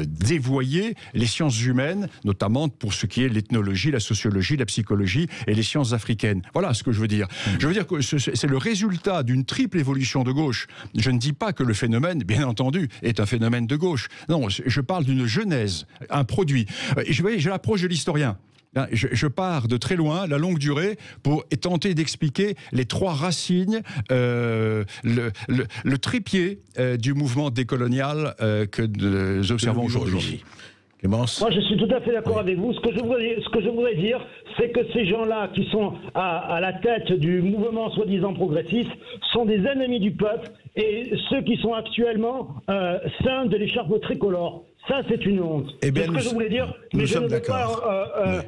dévoyé les sciences humaines, notamment pour ce qui est l'ethnologie, la sociologie, la psychologie et les sciences africaines. Voilà ce que je veux dire. Je veux dire que c'est le résultat d'une triple évolution de gauche. Je ne dis pas que le phénomène, bien entendu, est un phénomène de gauche. Non, je parle d'une genèse, un produit. J'ai l'approche de l'historien. Je pars de très loin, la longue durée, pour tenter d'expliquer les trois racines, le trépied du mouvement décolonial que nous observons aujourd'hui. Clémence? Moi, je suis tout à fait d'accord avec vous. Ce que je voudrais dire, c'est que ces gens-là qui sont à la tête du mouvement soi-disant progressiste sont des ennemis du peuple, et ceux qui sont actuellement scindent de l'écharpe tricolore. Ça, c'est une honte. Eh bien, c'est ce que je voulais dire, mais je ne veux pas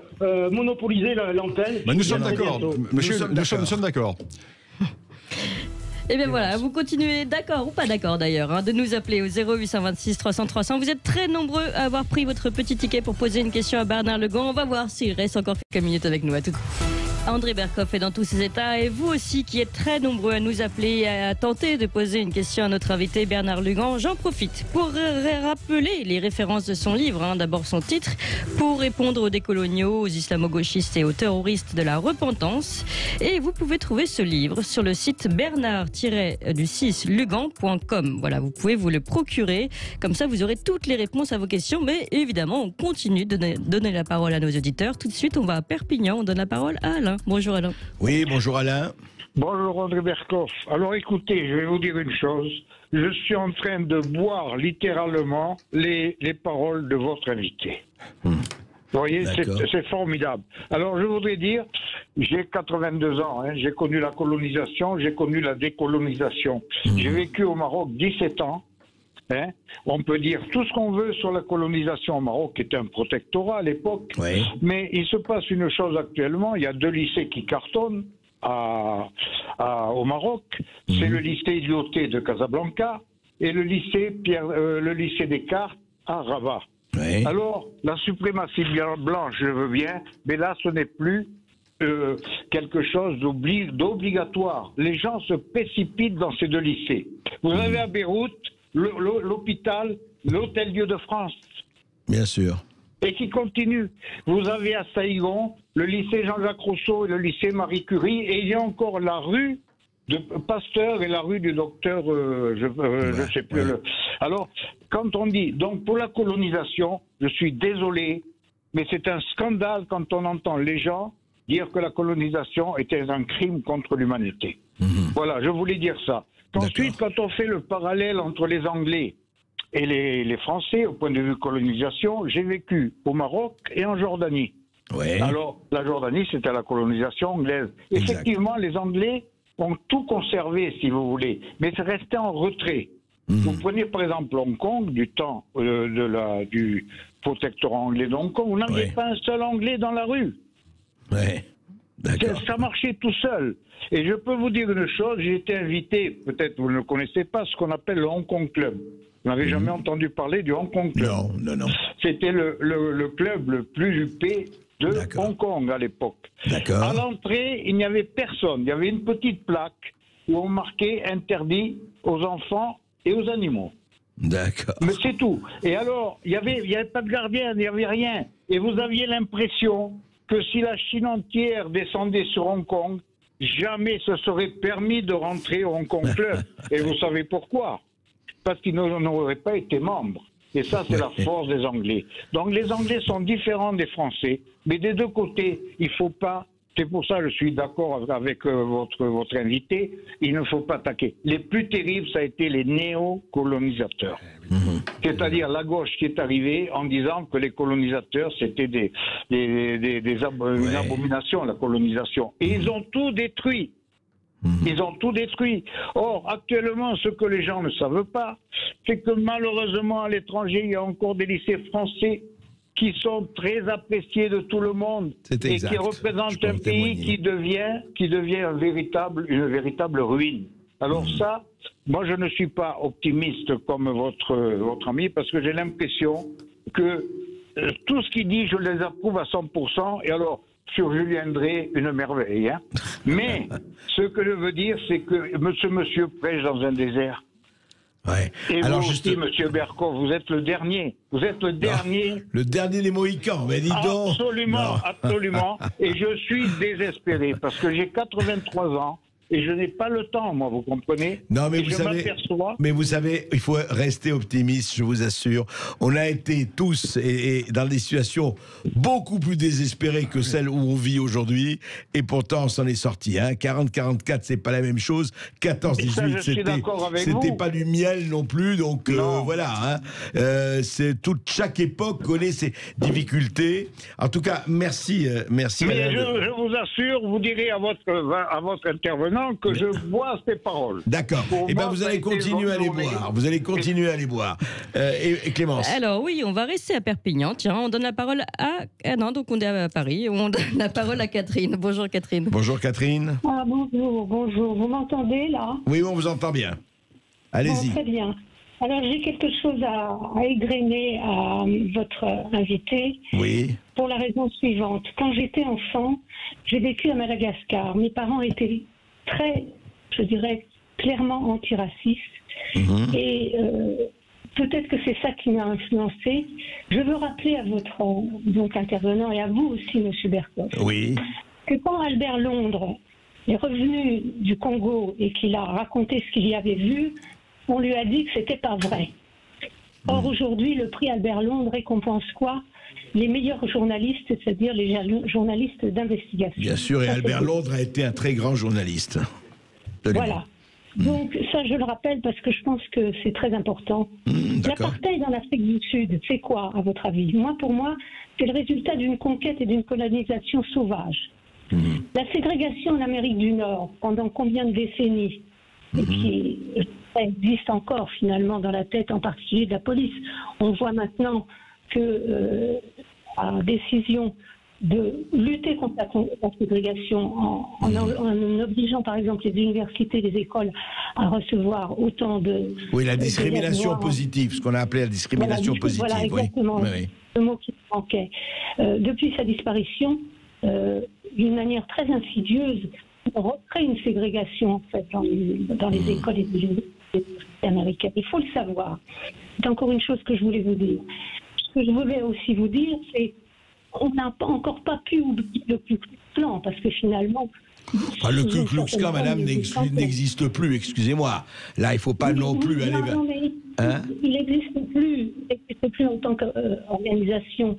monopoliser l'antenne. Mais nous sommes d'accord, monsieur, nous sommes d'accord. Et bien voilà, vous continuez d'accord ou pas d'accord d'ailleurs, hein, de nous appeler au 0826 300 300. Vous êtes très nombreux à avoir pris votre petit ticket pour poser une question à Bernard Legan. On va voir s'il reste encore quelques minutes avec nous. À tout. André Berkoff est dans tous ses états, et vous aussi qui êtes très nombreux à nous appeler et à tenter de poser une question à notre invité Bernard Lugan. J'en profite pour rappeler les références de son livre, hein. D'abord son titre, Pour répondre aux décoloniaux, aux islamo-gauchistes et aux terroristes de la repentance. Et vous pouvez trouver ce livre sur le site bernard-lugan.com. Voilà, vous pouvez vous le procurer, comme ça vous aurez toutes les réponses à vos questions. Mais évidemment, on continue de donner la parole à nos auditeurs. Tout de suite, on va à Perpignan, on donne la parole à Alain. Bonjour Alain. Oui, bonjour Alain. Bonjour André Berkoff. Alors écoutez, je vais vous dire une chose. Je suis en train de boire littéralement les paroles de votre invité. Vous voyez, c'est formidable. Alors je voudrais dire, j'ai 82 ans, hein, j'ai connu la colonisation, j'ai connu la décolonisation. J'ai vécu au Maroc 17 ans. Hein. On peut dire tout ce qu'on veut sur la colonisation au Maroc, qui était un protectorat à l'époque. Oui. Mais il se passe une chose actuellement, il y a 2 lycées qui cartonnent au Maroc. C'est le lycée Lyoté de Casablanca et le lycée Descartes à Rabat. Oui. Alors, la suprématie blanche, je veux bien, mais là, ce n'est plus quelque chose d'obligatoire. Les gens se précipitent dans ces 2 lycées. Vous avez à Beyrouth l'hôpital, l'Hôtel-Dieu de France. Bien sûr. Et qui continue. Vous avez à Saïgon le lycée Jean-Jacques Rousseau et le lycée Marie Curie, et il y a encore la rue de Pasteur et la rue du docteur, je sais plus. Alors, quand on dit, donc pour la colonisation, je suis désolé, mais c'est un scandale quand on entend les gens dire que la colonisation était un crime contre l'humanité. Voilà, je voulais dire ça. Ensuite, quand on fait le parallèle entre les Anglais et les Français, au point de vue colonisation, j'ai vécu au Maroc et en Jordanie. Ouais. Alors, la Jordanie, c'était la colonisation anglaise. Exact. Effectivement, les Anglais ont tout conservé, si vous voulez, mais c'est resté en retrait. Vous prenez par exemple Hong Kong, du temps du protectorat anglais de Hong Kong, vous n'aviez pas un seul Anglais dans la rue. Ouais. D'accord. Ça marchait tout seul. Et je peux vous dire une chose, j'ai été invité, peut-être vous ne le connaissez pas, ce qu'on appelle le Hong Kong Club. Vous n'avez jamais entendu parler du Hong Kong Club? Non. C'était le club le plus huppé de Hong Kong à l'époque. D'accord. À l'entrée, il n'y avait personne. Il y avait une petite plaque où on marquait interdit aux enfants et aux animaux. D'accord. Mais c'est tout. Et alors, il n'y avait pas de gardien, il n'y avait rien. Et vous aviez l'impression que si la Chine entière descendait sur Hong Kong, jamais se serait permis de rentrer au Hong Kong Club. Et vous savez pourquoi? Parce qu'ils n'auraient pas été membres. Et ça, c'est la force des Anglais. Donc les Anglais sont différents des Français, mais des 2 côtés, il ne faut pas... C'est pour ça que je suis d'accord avec votre invité, il ne faut pas attaquer. Les plus terribles, ça a été les néocolonisateurs. C'est-à-dire la gauche qui est arrivée en disant que les colonisateurs, c'était une abomination, la colonisation. Et ils ont tout détruit. Ils ont tout détruit. Or, actuellement, ce que les gens ne savent pas, c'est que malheureusement, à l'étranger, il y a encore des lycées français qui sont très appréciés de tout le monde et qui représentent un pays qui devient une véritable ruine. Alors ça, moi je ne suis pas optimiste comme votre ami, parce que j'ai l'impression que tout ce qu'il dit, je les approuve à 100%. Et alors, sur Julien Drey, une merveille. Hein. Mais ce que je veux dire, c'est que ce monsieur prêche dans un désert. Ouais. Et alors, vous aussi, monsieur Berkoff, vous êtes le dernier. Vous êtes le dernier. Non, le dernier des Mohicans, mais dis donc. Absolument, absolument. Et je suis désespéré parce que j'ai 83 ans et je n'ai pas le temps, moi, vous comprenez? Non, mais et vous je savez, m'aperçois... mais vous savez, il faut rester optimiste, je vous assure. On a été tous et dans des situations beaucoup plus désespérées que celles où on vit aujourd'hui, et pourtant on s'en est sorti. Hein. 40-44, c'est pas la même chose. 14-18, c'était pas du miel non plus. Donc voilà. Hein. Chaque époque connaît ses difficultés. En tout cas, merci. Mais je vous assure, vous direz à votre intervenant que je bois ces paroles. D'accord. Et bien vous allez continuer à les boire. Vous allez continuer à les boire. Et Clémence. Alors oui, on va rester à Perpignan. Tiens, on donne la parole à... Ah non, donc on est à Paris. On donne la parole à Catherine. Bonjour Catherine. Bonjour Catherine. Ah bonjour. Vous m'entendez là? Oui, on vous entend bien. Allez-y. Bon, très bien. Alors j'ai quelque chose à égrener à votre invité. Oui. Pour la raison suivante. Quand j'étais enfant, j'ai vécu à Madagascar. Mes parents étaient très, je dirais, clairement antiracistes. Et peut-être que c'est ça qui m'a influencé. Je veux rappeler à votre intervenant et à vous aussi, M. Berkoff, que quand Albert Londres est revenu du Congo et qu'il a raconté ce qu'il y avait vu, on lui a dit que c'était pas vrai. Or, aujourd'hui, le prix Albert Londres récompense quoi? Les meilleurs journalistes, c'est-à-dire les journalistes d'investigation. Bien sûr, et Albert Londres a été un très grand journaliste. Voilà. Donc ça, je le rappelle parce que je pense que c'est très important. L'apartheid en Afrique du Sud, c'est quoi, à votre avis? Pour moi, c'est le résultat d'une conquête et d'une colonisation sauvage. La ségrégation en Amérique du Nord, pendant combien de décennies, et qui existe encore finalement dans la tête, en particulier de la police. On voit maintenant que la décision de lutter contre la ségrégation en obligeant par exemple les universités, les écoles à recevoir autant de... Oui, la discrimination positive, ce qu'on a appelé la discrimination positive. Voilà, exactement, le mot qui manquait. Depuis sa disparition, d'une manière très insidieuse, on recrée une ségrégation en fait dans les écoles et les universités américaines. Il faut le savoir. C'est encore une chose que je voulais vous dire. Ce que je voulais aussi vous dire, c'est qu'on n'a encore pas pu oublier le Ku Klux Klan, parce que finalement... le Ku Klux Klan, madame, n'existe plus, excusez-moi. Là, il ne faut pas non plus aller vers... Il n'existe plus en tant qu'organisation,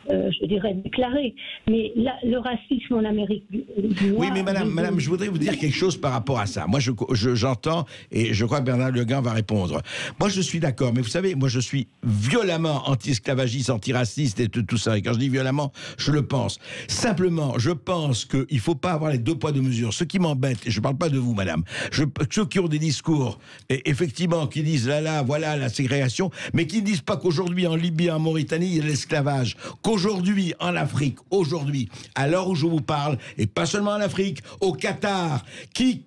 je dirais, déclarée. Mais là, le racisme en Amérique du Nord... Oui, mais madame, je voudrais vous dire quelque chose par rapport à ça. Moi, j'entends, et je crois que Bernard Leguin va répondre. Moi, je suis d'accord, mais vous savez, moi, je suis violemment anti-esclavagiste, antiraciste et tout ça. Et quand je dis violemment, je le pense. Simplement, je pense qu'il ne faut pas avoir les deux poids, deux mesures. Ce qui m'embête, et je ne parle pas de vous, madame, ceux qui ont des discours, effectivement, qui disent là, voilà la ségrégation, mais qui ne disent pas qu'aujourd'hui, en Libye, en Mauritanie, il y a l'esclavage. Qu'aujourd'hui, en Afrique, aujourd'hui, à l'heure où je vous parle, et pas seulement en Afrique, au Qatar, qui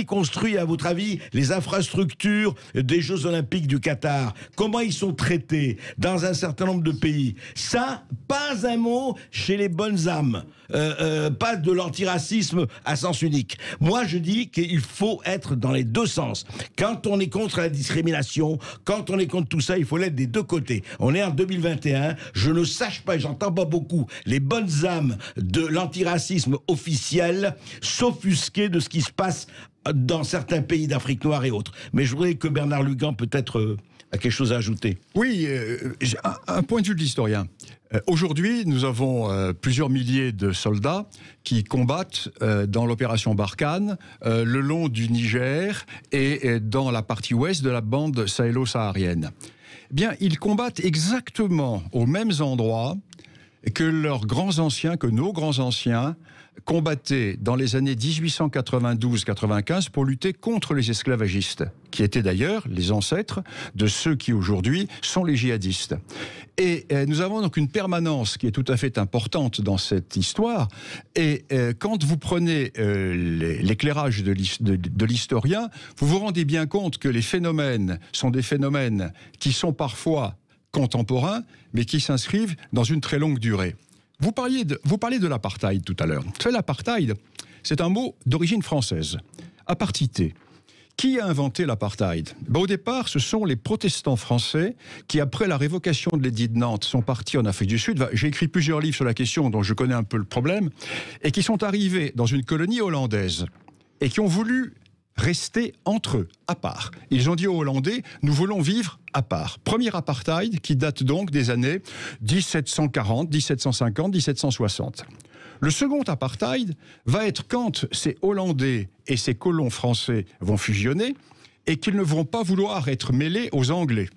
construit, à votre avis, les infrastructures des Jeux Olympiques du Qatar? Comment ils sont traités dans un certain nombre de pays? Ça, pas un mot chez les bonnes âmes. Pas de l'antiracisme à sens unique. Moi, je dis qu'il faut être dans les deux sens. Quand on est contre la discrimination, quand on est contre tout ça, il faut l'être des deux côtés. On est en 2021, je ne sache pas, et j'entends pas beaucoup, les bonnes âmes de l'antiracisme officiel s'offusquer de ce qui se passe dans certains pays d'Afrique noire et autres. Mais je voudrais que Bernard Lugan peut-être a quelque chose à ajouter. Oui, un point de vue de l'historien. Aujourd'hui, nous avons plusieurs milliers de soldats qui combattent dans l'opération Barkhane le long du Niger et dans la partie ouest de la bande sahélo-saharienne. Bien, ils combattent exactement aux mêmes endroits que leurs grands anciens, que nos grands anciens combattaient dans les années 1892-95 pour lutter contre les esclavagistes, qui étaient d'ailleurs les ancêtres de ceux qui aujourd'hui sont les djihadistes. Et nous avons donc une permanence qui est tout à fait importante dans cette histoire. Et quand vous prenez l'éclairage de l'historien, vous vous rendez bien compte que les phénomènes sont des phénomènes qui sont parfois contemporains, mais qui s'inscrivent dans une très longue durée. Vous parliez de l'apartheid tout à l'heure. L'apartheid, c'est un mot d'origine française. Apartité. Qui a inventé l'apartheid? Au départ, ce sont les protestants français qui, après la révocation de l'édit de Nantes, sont partis en Afrique du Sud. J'ai écrit plusieurs livres sur la question, dont je connais un peu le problème, et qui sont arrivés dans une colonie hollandaise. et qui ont voulu rester entre eux, à part. Ils ont dit aux Hollandais, nous voulons vivre à part. Premier apartheid qui date donc des années 1740, 1750, 1760. Le second apartheid va être quand ces Hollandais et ces colons français vont fusionner et qu'ils ne vont pas vouloir être mêlés aux Anglais.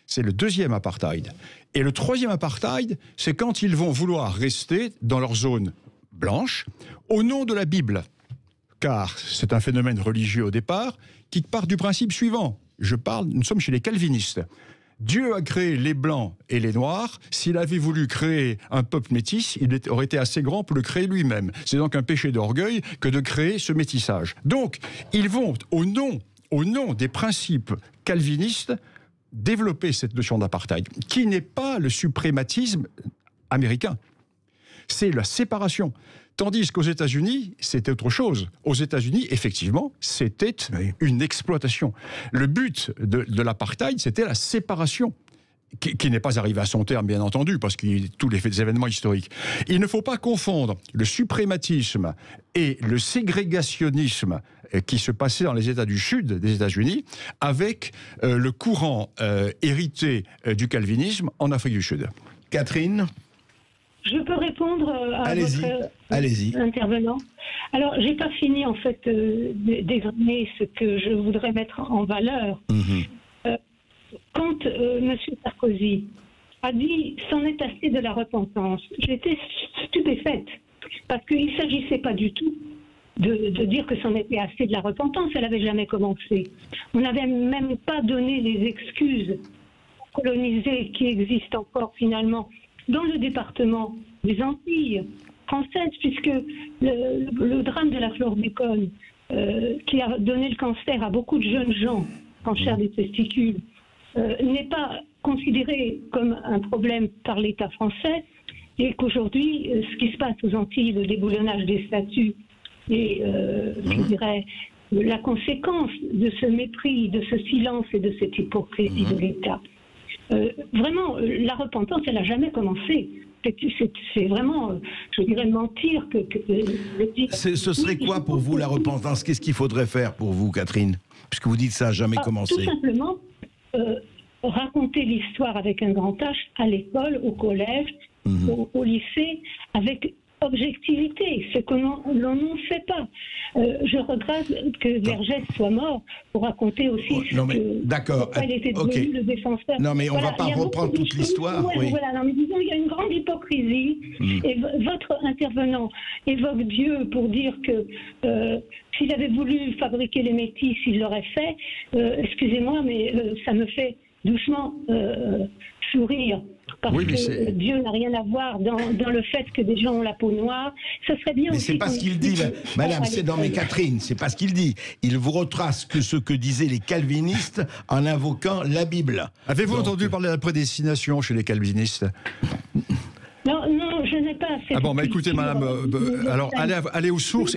C'est le deuxième apartheid. Et le troisième apartheid, c'est quand ils vont vouloir rester dans leur zone blanche au nom de la Bible. Car c'est un phénomène religieux au départ qui part du principe suivant. Nous sommes chez les calvinistes. Dieu a créé les Blancs et les Noirs. S'il avait voulu créer un peuple métis, il aurait été assez grand pour le créer lui-même. C'est donc un péché d'orgueil que de créer ce métissage. Donc, ils vont, au nom des principes calvinistes, développer cette notion d'apartheid, qui n'est pas le suprématisme américain. C'est la séparation. Tandis qu'aux États-Unis, c'était autre chose. Aux États-Unis, effectivement, c'était une exploitation. Le but de l'apartheid, c'était la séparation, qui n'est pas arrivée à son terme, bien entendu, parce qu'il y a tous les événements historiques. Il ne faut pas confondre le suprématisme et le ségrégationnisme qui se passait dans les États du Sud des États-Unis avec le courant hérité du calvinisme en Afrique du Sud. Catherine ? Je peux répondre à votre intervenant. Alors, j'ai pas fini en fait d'exprimer ce que je voudrais mettre en valeur. Quand M. Sarkozy a dit « c'en est assez de la repentance », j'étais stupéfaite parce qu'il ne s'agissait pas du tout de dire que c'en était assez de la repentance. Elle n'avait jamais commencé. On n'avait même pas donné les excuses colonisées qui existent encore finalement dans le département des Antilles françaises, puisque le drame de la chlordécone, qui a donné le cancer à beaucoup de jeunes gens, cancer des testicules, n'est pas considéré comme un problème par l'État français, et qu'aujourd'hui, ce qui se passe aux Antilles, le déboulonnage des statuts, et je dirais la conséquence de ce mépris, de ce silence et de cette hypocrisie de l'État. Vraiment, la repentance, elle n'a jamais commencé. C'est vraiment, je dirais, mentir que le dire. Ce serait quoi pour vous la repentance? Qu'est-ce qu'il faudrait faire pour vous, Catherine? Puisque vous dites que ça n'a jamais commencé. Tout simplement, raconter l'histoire avec un grand H à l'école, au collège, au lycée, avec objectivité, ce que l'on ne fait pas. Je regrette que Vergès soit mort pour raconter aussi pourquoi il était devenu le défenseur. Non, mais on ne va pas reprendre toute l'histoire. Voilà, non, mais disons, il y a une grande hypocrisie. Et votre intervenant évoque Dieu pour dire que s'il avait voulu fabriquer les métis, il l'aurait fait. Excusez-moi, mais ça me fait doucement sourire. Parce que Dieu n'a rien à voir dans le fait que des gens ont la peau noire. Ce serait bien. Mais c'est pas ce qu'il dit, madame. C'est dans mes Catherine. C'est pas ce qu'il dit. Il vous retrace que ce que disaient les calvinistes en invoquant la Bible. Avez-vous entendu parler de la prédestination chez les calvinistes? Non, je n'ai pas. Ah bon, écoutez, madame, alors allez aux sources.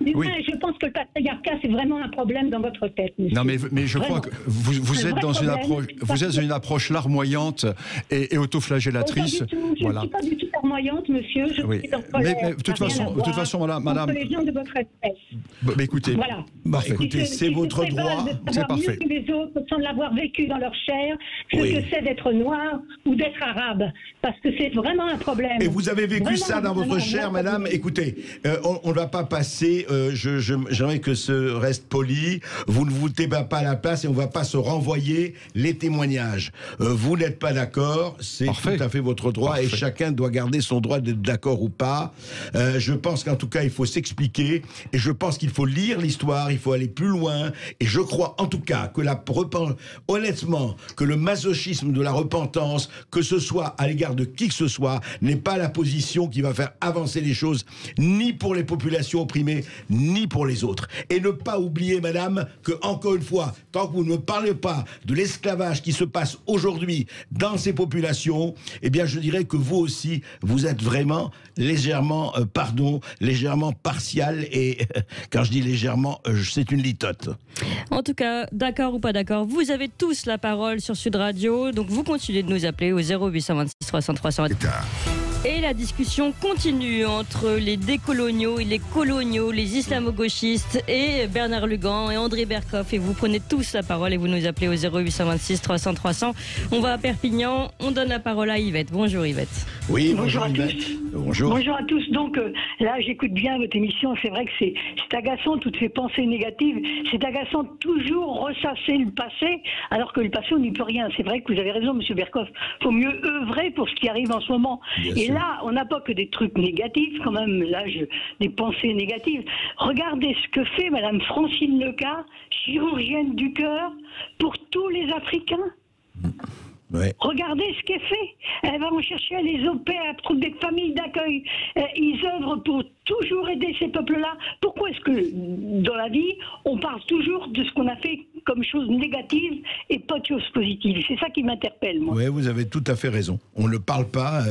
Je pense que le patriarcat, c'est vraiment un problème dans votre tête, monsieur. Non, mais je crois que vous êtes dans une approche larmoyante et autoflagellatrice. Je ne suis pas du tout larmoyante, monsieur. Je suis en colère. Mais de toute façon, madame. Les gens de votre espèce. Mais écoutez. Voilà. Écoutez, c'est votre droit. C'est parfait. Que les autres, sans l'avoir vécu dans leur chair, ce que c'est d'être noir ou d'être arabe. Parce que c'est vraiment un problème. Et vous avez vécu ça dans votre chair, madame. Écoutez, on ne va pas passer. J'aimerais que ce reste poli. Vous ne vous débattez pas à la place et on ne va pas se renvoyer les témoignages. Vous n'êtes pas d'accord, c'est tout à fait votre droit et chacun doit garder son droit d'être d'accord ou pas. Je pense qu'en tout cas, il faut s'expliquer et je pense qu'il faut lire l'histoire, il faut aller plus loin et je crois en tout cas que honnêtement, que le masochisme de la repentance, que ce soit à l'égard de qui que ce soit, n'est pas la position qui va faire avancer les choses, ni pour les populations opprimées, ni pour les autres. Et ne pas oublier, madame, que, encore une fois, tant que vous ne parlez pas de l'esclavage qui se passe aujourd'hui dans ces populations, eh bien, je dirais que vous aussi, vous êtes vraiment légèrement, légèrement partial. Et quand je dis légèrement, c'est une litote. En tout cas, d'accord ou pas d'accord, vous avez tous la parole sur Sud Radio. Donc, vous continuez de nous appeler au 0826 300 300. Et la discussion continue entre les décoloniaux et les coloniaux, les islamo-gauchistes et Bernard Lugan et André Berkoff. Et vous prenez tous la parole et vous nous appelez au 0826 300 300. On va à Perpignan, on donne la parole à Yvette. Bonjour Yvette. Oui, bonjour à Yvette. tous. Bonjour. Bonjour à tous. Donc là, j'écoute bien votre émission. C'est vrai que c'est agaçant, toutes ces pensées négatives. C'est agaçant de toujours ressasser le passé, alors que le passé, on n'y peut rien. C'est vrai que vous avez raison, Monsieur Berkoff. Il faut mieux œuvrer pour ce qui arrive en ce moment. Bien Et sûr. là, on n'a pas que des trucs négatifs, quand même. Là, des pensées négatives. Regardez ce que fait Madame Francine Leca, chirurgienne du cœur, pour tous les Africains. Ouais. Regardez ce qu'elle fait. Elle va en chercher à les opérer, à trouver des familles d'accueil. Ils œuvrent pour toujours aider ces peuples-là. Pourquoi est-ce que dans la vie, on parle toujours de ce qu'on a fait comme chose négative et pas de choses positives? C'est ça qui m'interpelle, moi. Oui, vous avez tout à fait raison. On ne parle pas,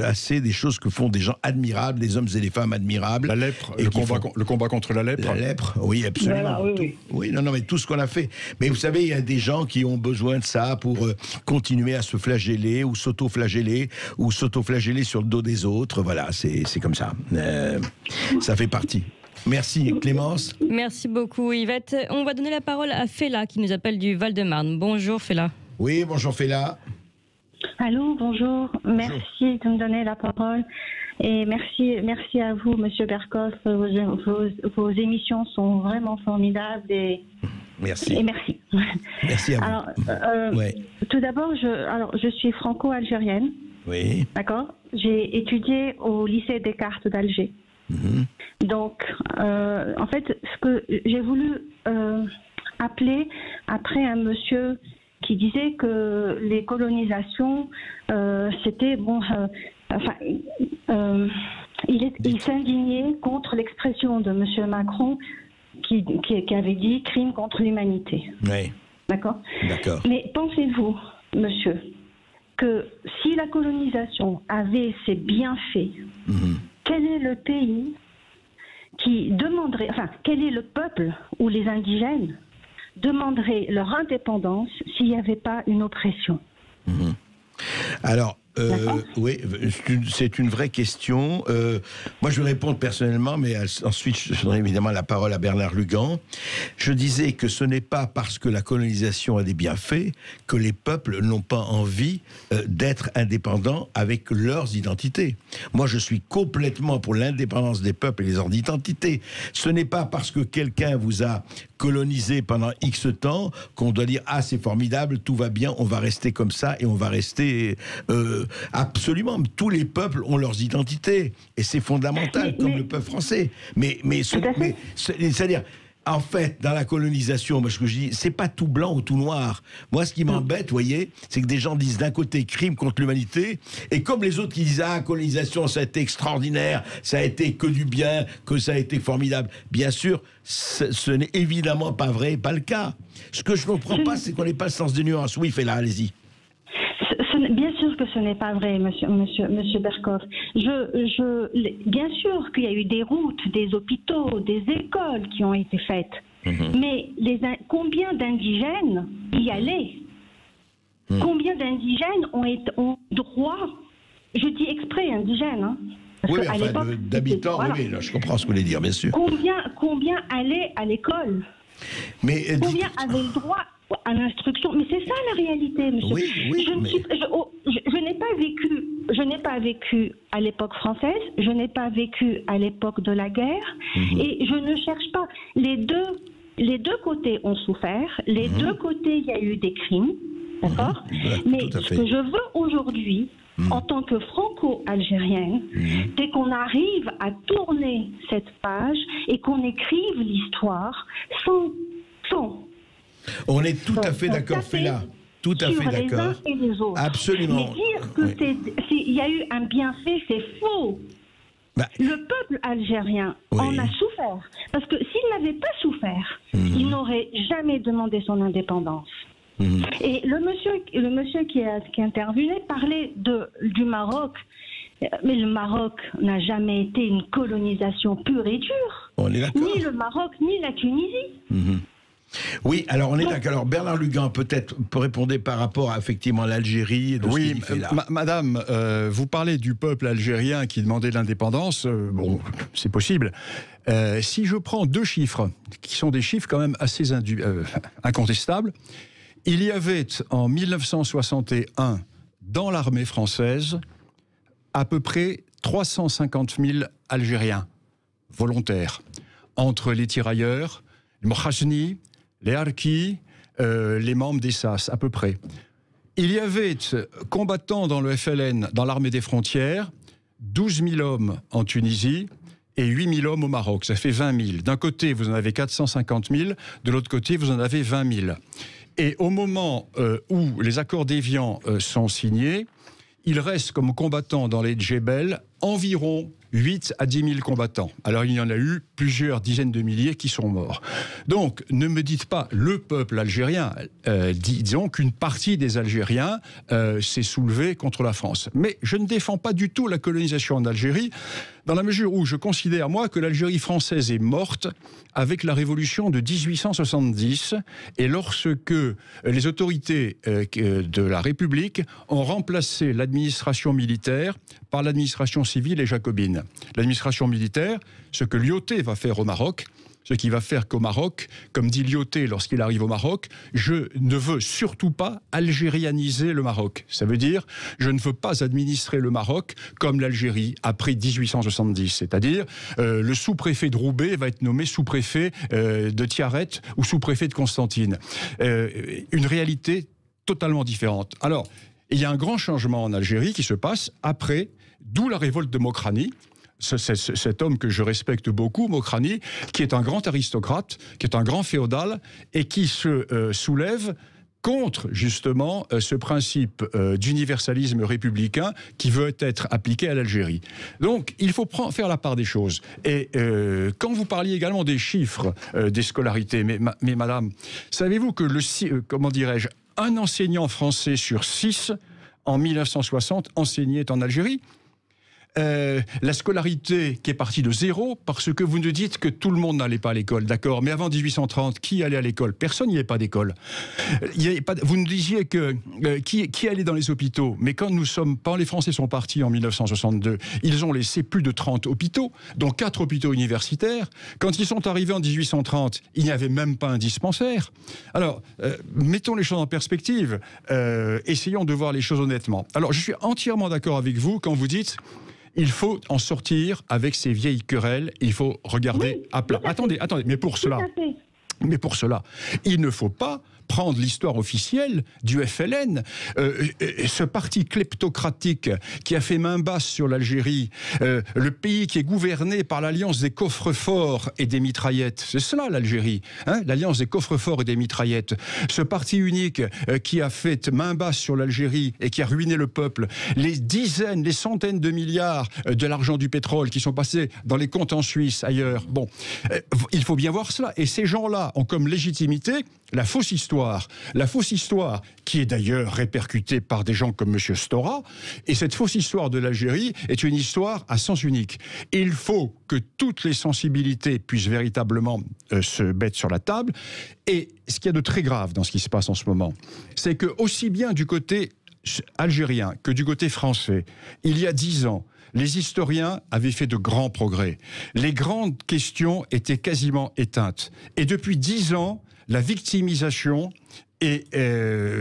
assez des choses que font des gens admirables, des hommes et des femmes admirables. La lèpre, Et le combat contre la lèpre. La lèpre, oui, absolument. Voilà, oui, oui. Oui, non, mais tout ce qu'on a fait. Mais vous savez, il y a des gens qui ont besoin de ça pour continuer à se flageller ou s'auto-flageller sur le dos des autres. Voilà, c'est comme ça. Ça fait partie. Merci Clémence. Merci beaucoup Yvette. On va donner la parole à Fela qui nous appelle du Val-de-Marne. Bonjour Fela. Oui, bonjour Fela. Allô, bonjour. Merci de me donner la parole. Et merci à vous, Monsieur Berkoff. Vos émissions sont vraiment formidables et Merci. merci. Merci à vous. Alors, Ouais. tout d'abord, je suis franco-algérienne. Oui. D'accord. J'ai étudié au lycée Descartes d'Alger. Mhm. Donc, en fait, ce que j'ai voulu appeler après un monsieur qui disait que les colonisations, c'était bon. Il s'indignait contre l'expression de monsieur Macron qui avait dit crime contre l'humanité. Oui. D'accord. D'accord. Mais pensez-vous, monsieur, que si la colonisation avait ses bienfaits, quel est le pays qui demanderait, enfin, quel est le peuple ou les indigènes demanderaient leur indépendance s'il n'y avait pas une oppression? Alors, oui, c'est une vraie question. Moi, je vais répondre personnellement, mais ensuite, je donnerai évidemment la parole à Bernard Lugan. Je disais que ce n'est pas parce que la colonisation a des bienfaits que les peuples n'ont pas envie d'être indépendants avec leurs identités. Moi, je suis complètement pour l'indépendance des peuples et les ordres d'identité. Ce n'est pas parce que quelqu'un vous a colonisé pendant X temps qu'on doit dire « Ah, c'est formidable, tout va bien, on va rester comme ça et on va rester... absolument, tous les peuples ont leurs identités et c'est fondamental, comme le peuple français. C'est-à-dire, en fait, dans la colonisation, moi, ce que je dis, c'est pas tout blanc ou tout noir. Moi, ce qui m'embête, vous voyez, c'est que des gens disent d'un côté crime contre l'humanité, et comme les autres qui disent ah, colonisation, ça a été extraordinaire, ça a été que du bien, que ça a été formidable. Bien sûr, ce n'est évidemment pas vrai, pas le cas. Ce que je ne comprends pas, c'est qu'on n'ait pas le sens de nuance. Oui, fais-la, allez-y. Bien sûr que ce n'est pas vrai, monsieur Berkoff. Bien sûr qu'il y a eu des routes, des hôpitaux, des écoles qui ont été faites. Mais combien d'indigènes y allaient? Combien d'indigènes ont droit, je dis exprès indigènes, hein, oui, enfin, d'habitants, voilà. Oui, là, je comprends ce que vous voulez dire, bien sûr. Combien allaient à l'école? Mais combien avaient le droit à l'instruction? Mais c'est ça la réalité, monsieur. Oui, je n'ai pas vécu à l'époque française, je n'ai pas vécu à l'époque de la guerre, et je ne cherche pas. Les deux côtés ont souffert, les deux côtés il y a eu des crimes, d'accord. Mais ce que je veux aujourd'hui, en tant que franco-algérienne, c'est qu'on arrive à tourner cette page et qu'on écrive l'histoire sans on est tout à fait d'accord, Fela. Tout à fait d'accord. Absolument. Mais dire que il y a eu un bienfait, c'est faux. Le peuple algérien en a souffert. Parce que s'il n'avait pas souffert, il n'aurait jamais demandé son indépendance. Et le monsieur qui intervenait parlait du Maroc. Mais le Maroc n'a jamais été une colonisation pure et dure. On est d'accord. Ni le Maroc, ni la Tunisie. Oui, alors on est d'accord. Alors Bernard Lugan peut-être peut répondre par rapport à effectivement l'Algérie et de ce qu'il fait là. Madame, vous parlez du peuple algérien qui demandait l'indépendance. Bon, c'est possible. Si je prends 2 chiffres, qui sont des chiffres quand même assez incontestables, il y avait en 1961 dans l'armée française à peu près 350 000 Algériens volontaires, entre les tirailleurs, les Mokhajni, les Harkis, les membres des SAS, à peu près. Il y avait combattant dans le FLN, dans l'armée des frontières, 12 000 hommes en Tunisie et 8 000 hommes au Maroc. Ça fait 20 000. D'un côté, vous en avez 450 000, de l'autre côté, vous en avez 20 000. Et au moment où les accords d'Évian sont signés, il reste comme combattants dans les Djebel environ 8 à 10 000 combattants. Alors il y en a eu plusieurs dizaines de milliers qui sont morts. Donc ne me dites pas le peuple algérien, disons qu'une partie des Algériens s'est soulevée contre la France. Mais je ne défends pas du tout la colonisation en Algérie, dans la mesure où je considère, moi, que l'Algérie française est morte avec la révolution de 1870 et lorsque les autorités de la République ont remplacé l'administration militaire par l'administration civile et jacobine. L'administration militaire, ce que Lyautey va faire au Maroc, ce qui va faire qu'au Maroc, comme dit Lyautey lorsqu'il arrive au Maroc, je ne veux surtout pas algérianiser le Maroc. Ça veut dire, je ne veux pas administrer le Maroc comme l'Algérie après 1870. C'est-à-dire, le sous-préfet de Roubaix va être nommé sous-préfet de Tiaret ou sous-préfet de Constantine. Une réalité totalement différente. Alors, il y a un grand changement en Algérie qui se passe après, d'où la révolte de Mokrani. Cet homme que je respecte beaucoup, Mokrani, qui est un grand aristocrate, qui est un grand féodal, et qui se soulève contre, justement, ce principe d'universalisme républicain qui veut être appliqué à l'Algérie. Donc, il faut faire la part des choses. Et quand vous parliez également des chiffres des scolarités, mais madame, savez-vous que comment dirais-je, un enseignant français sur 6, en 1960, enseignait en Algérie? La scolarité qui est partie de 0, parce que vous nous dites que tout le monde n'allait pas à l'école, d'accord, mais avant 1830, qui allait à l'école? Personne n'y avait pas d'école. Vous nous disiez que qui allait dans les hôpitaux, mais quand les Français sont partis en 1962, ils ont laissé plus de 30 hôpitaux, dont 4 hôpitaux universitaires. Quand ils sont arrivés en 1830, il n'y avait même pas un dispensaire. Alors, mettons les choses en perspective, essayons de voir les choses honnêtement. Alors, je suis entièrement d'accord avec vous quand vous dites il faut en sortir avec ces vieilles querelles, il faut regarder à plat. Attendez, mais pour cela, il ne faut pas prendre l'histoire officielle du FLN, ce parti kleptocratique qui a fait main basse sur l'Algérie, le pays qui est gouverné par l'alliance des coffres-forts et des mitraillettes. C'est cela l'Algérie, hein, l'alliance des coffres-forts et des mitraillettes. Ce parti unique qui a fait main basse sur l'Algérie et qui a ruiné le peuple. Les dizaines, les centaines de milliards de l'argent du pétrole qui sont passés dans les comptes en Suisse, ailleurs. Bon, il faut bien voir cela. Et ces gens-là ont comme légitimité la fausse histoire qui est d'ailleurs répercutée par des gens comme M. Stora, et cette fausse histoire de l'Algérie est une histoire à sens unique. Et il faut que toutes les sensibilités puissent véritablement se mettre sur la table, et ce qu'il y a de très grave dans ce qui se passe en ce moment, c'est que aussi bien du côté algérien que du côté français, il y a 10 ans, les historiens avaient fait de grands progrès. Les grandes questions étaient quasiment éteintes. Et depuis 10 ans, la victimisation et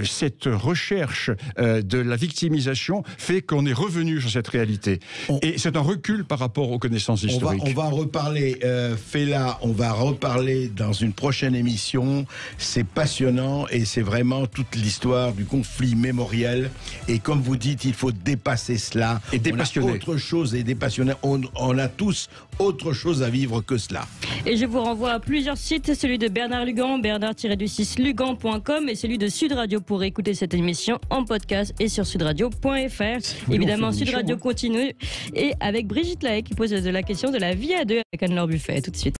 cette recherche de la victimisation fait qu'on est revenu sur cette réalité. Et c'est un recul par rapport aux connaissances historiques. On va reparler, Fela, on va reparler dans une prochaine émission. C'est passionnant et c'est vraiment toute l'histoire du conflit mémoriel. Et comme vous dites, il faut dépasser cela. Et dépassionner. On a autre chose et dépassionner. On a tous autre chose à vivre que cela. Et je vous renvoie à plusieurs sites, celui de Bernard Lugan, bernard-lugan.com, et celui de Sud Radio pour écouter cette émission en podcast et sur sudradio.fr. Évidemment, Sud Radio continue et avec Brigitte Lahaye qui pose la question de la vie à deux avec Anne-Laure Buffet. Tout de suite.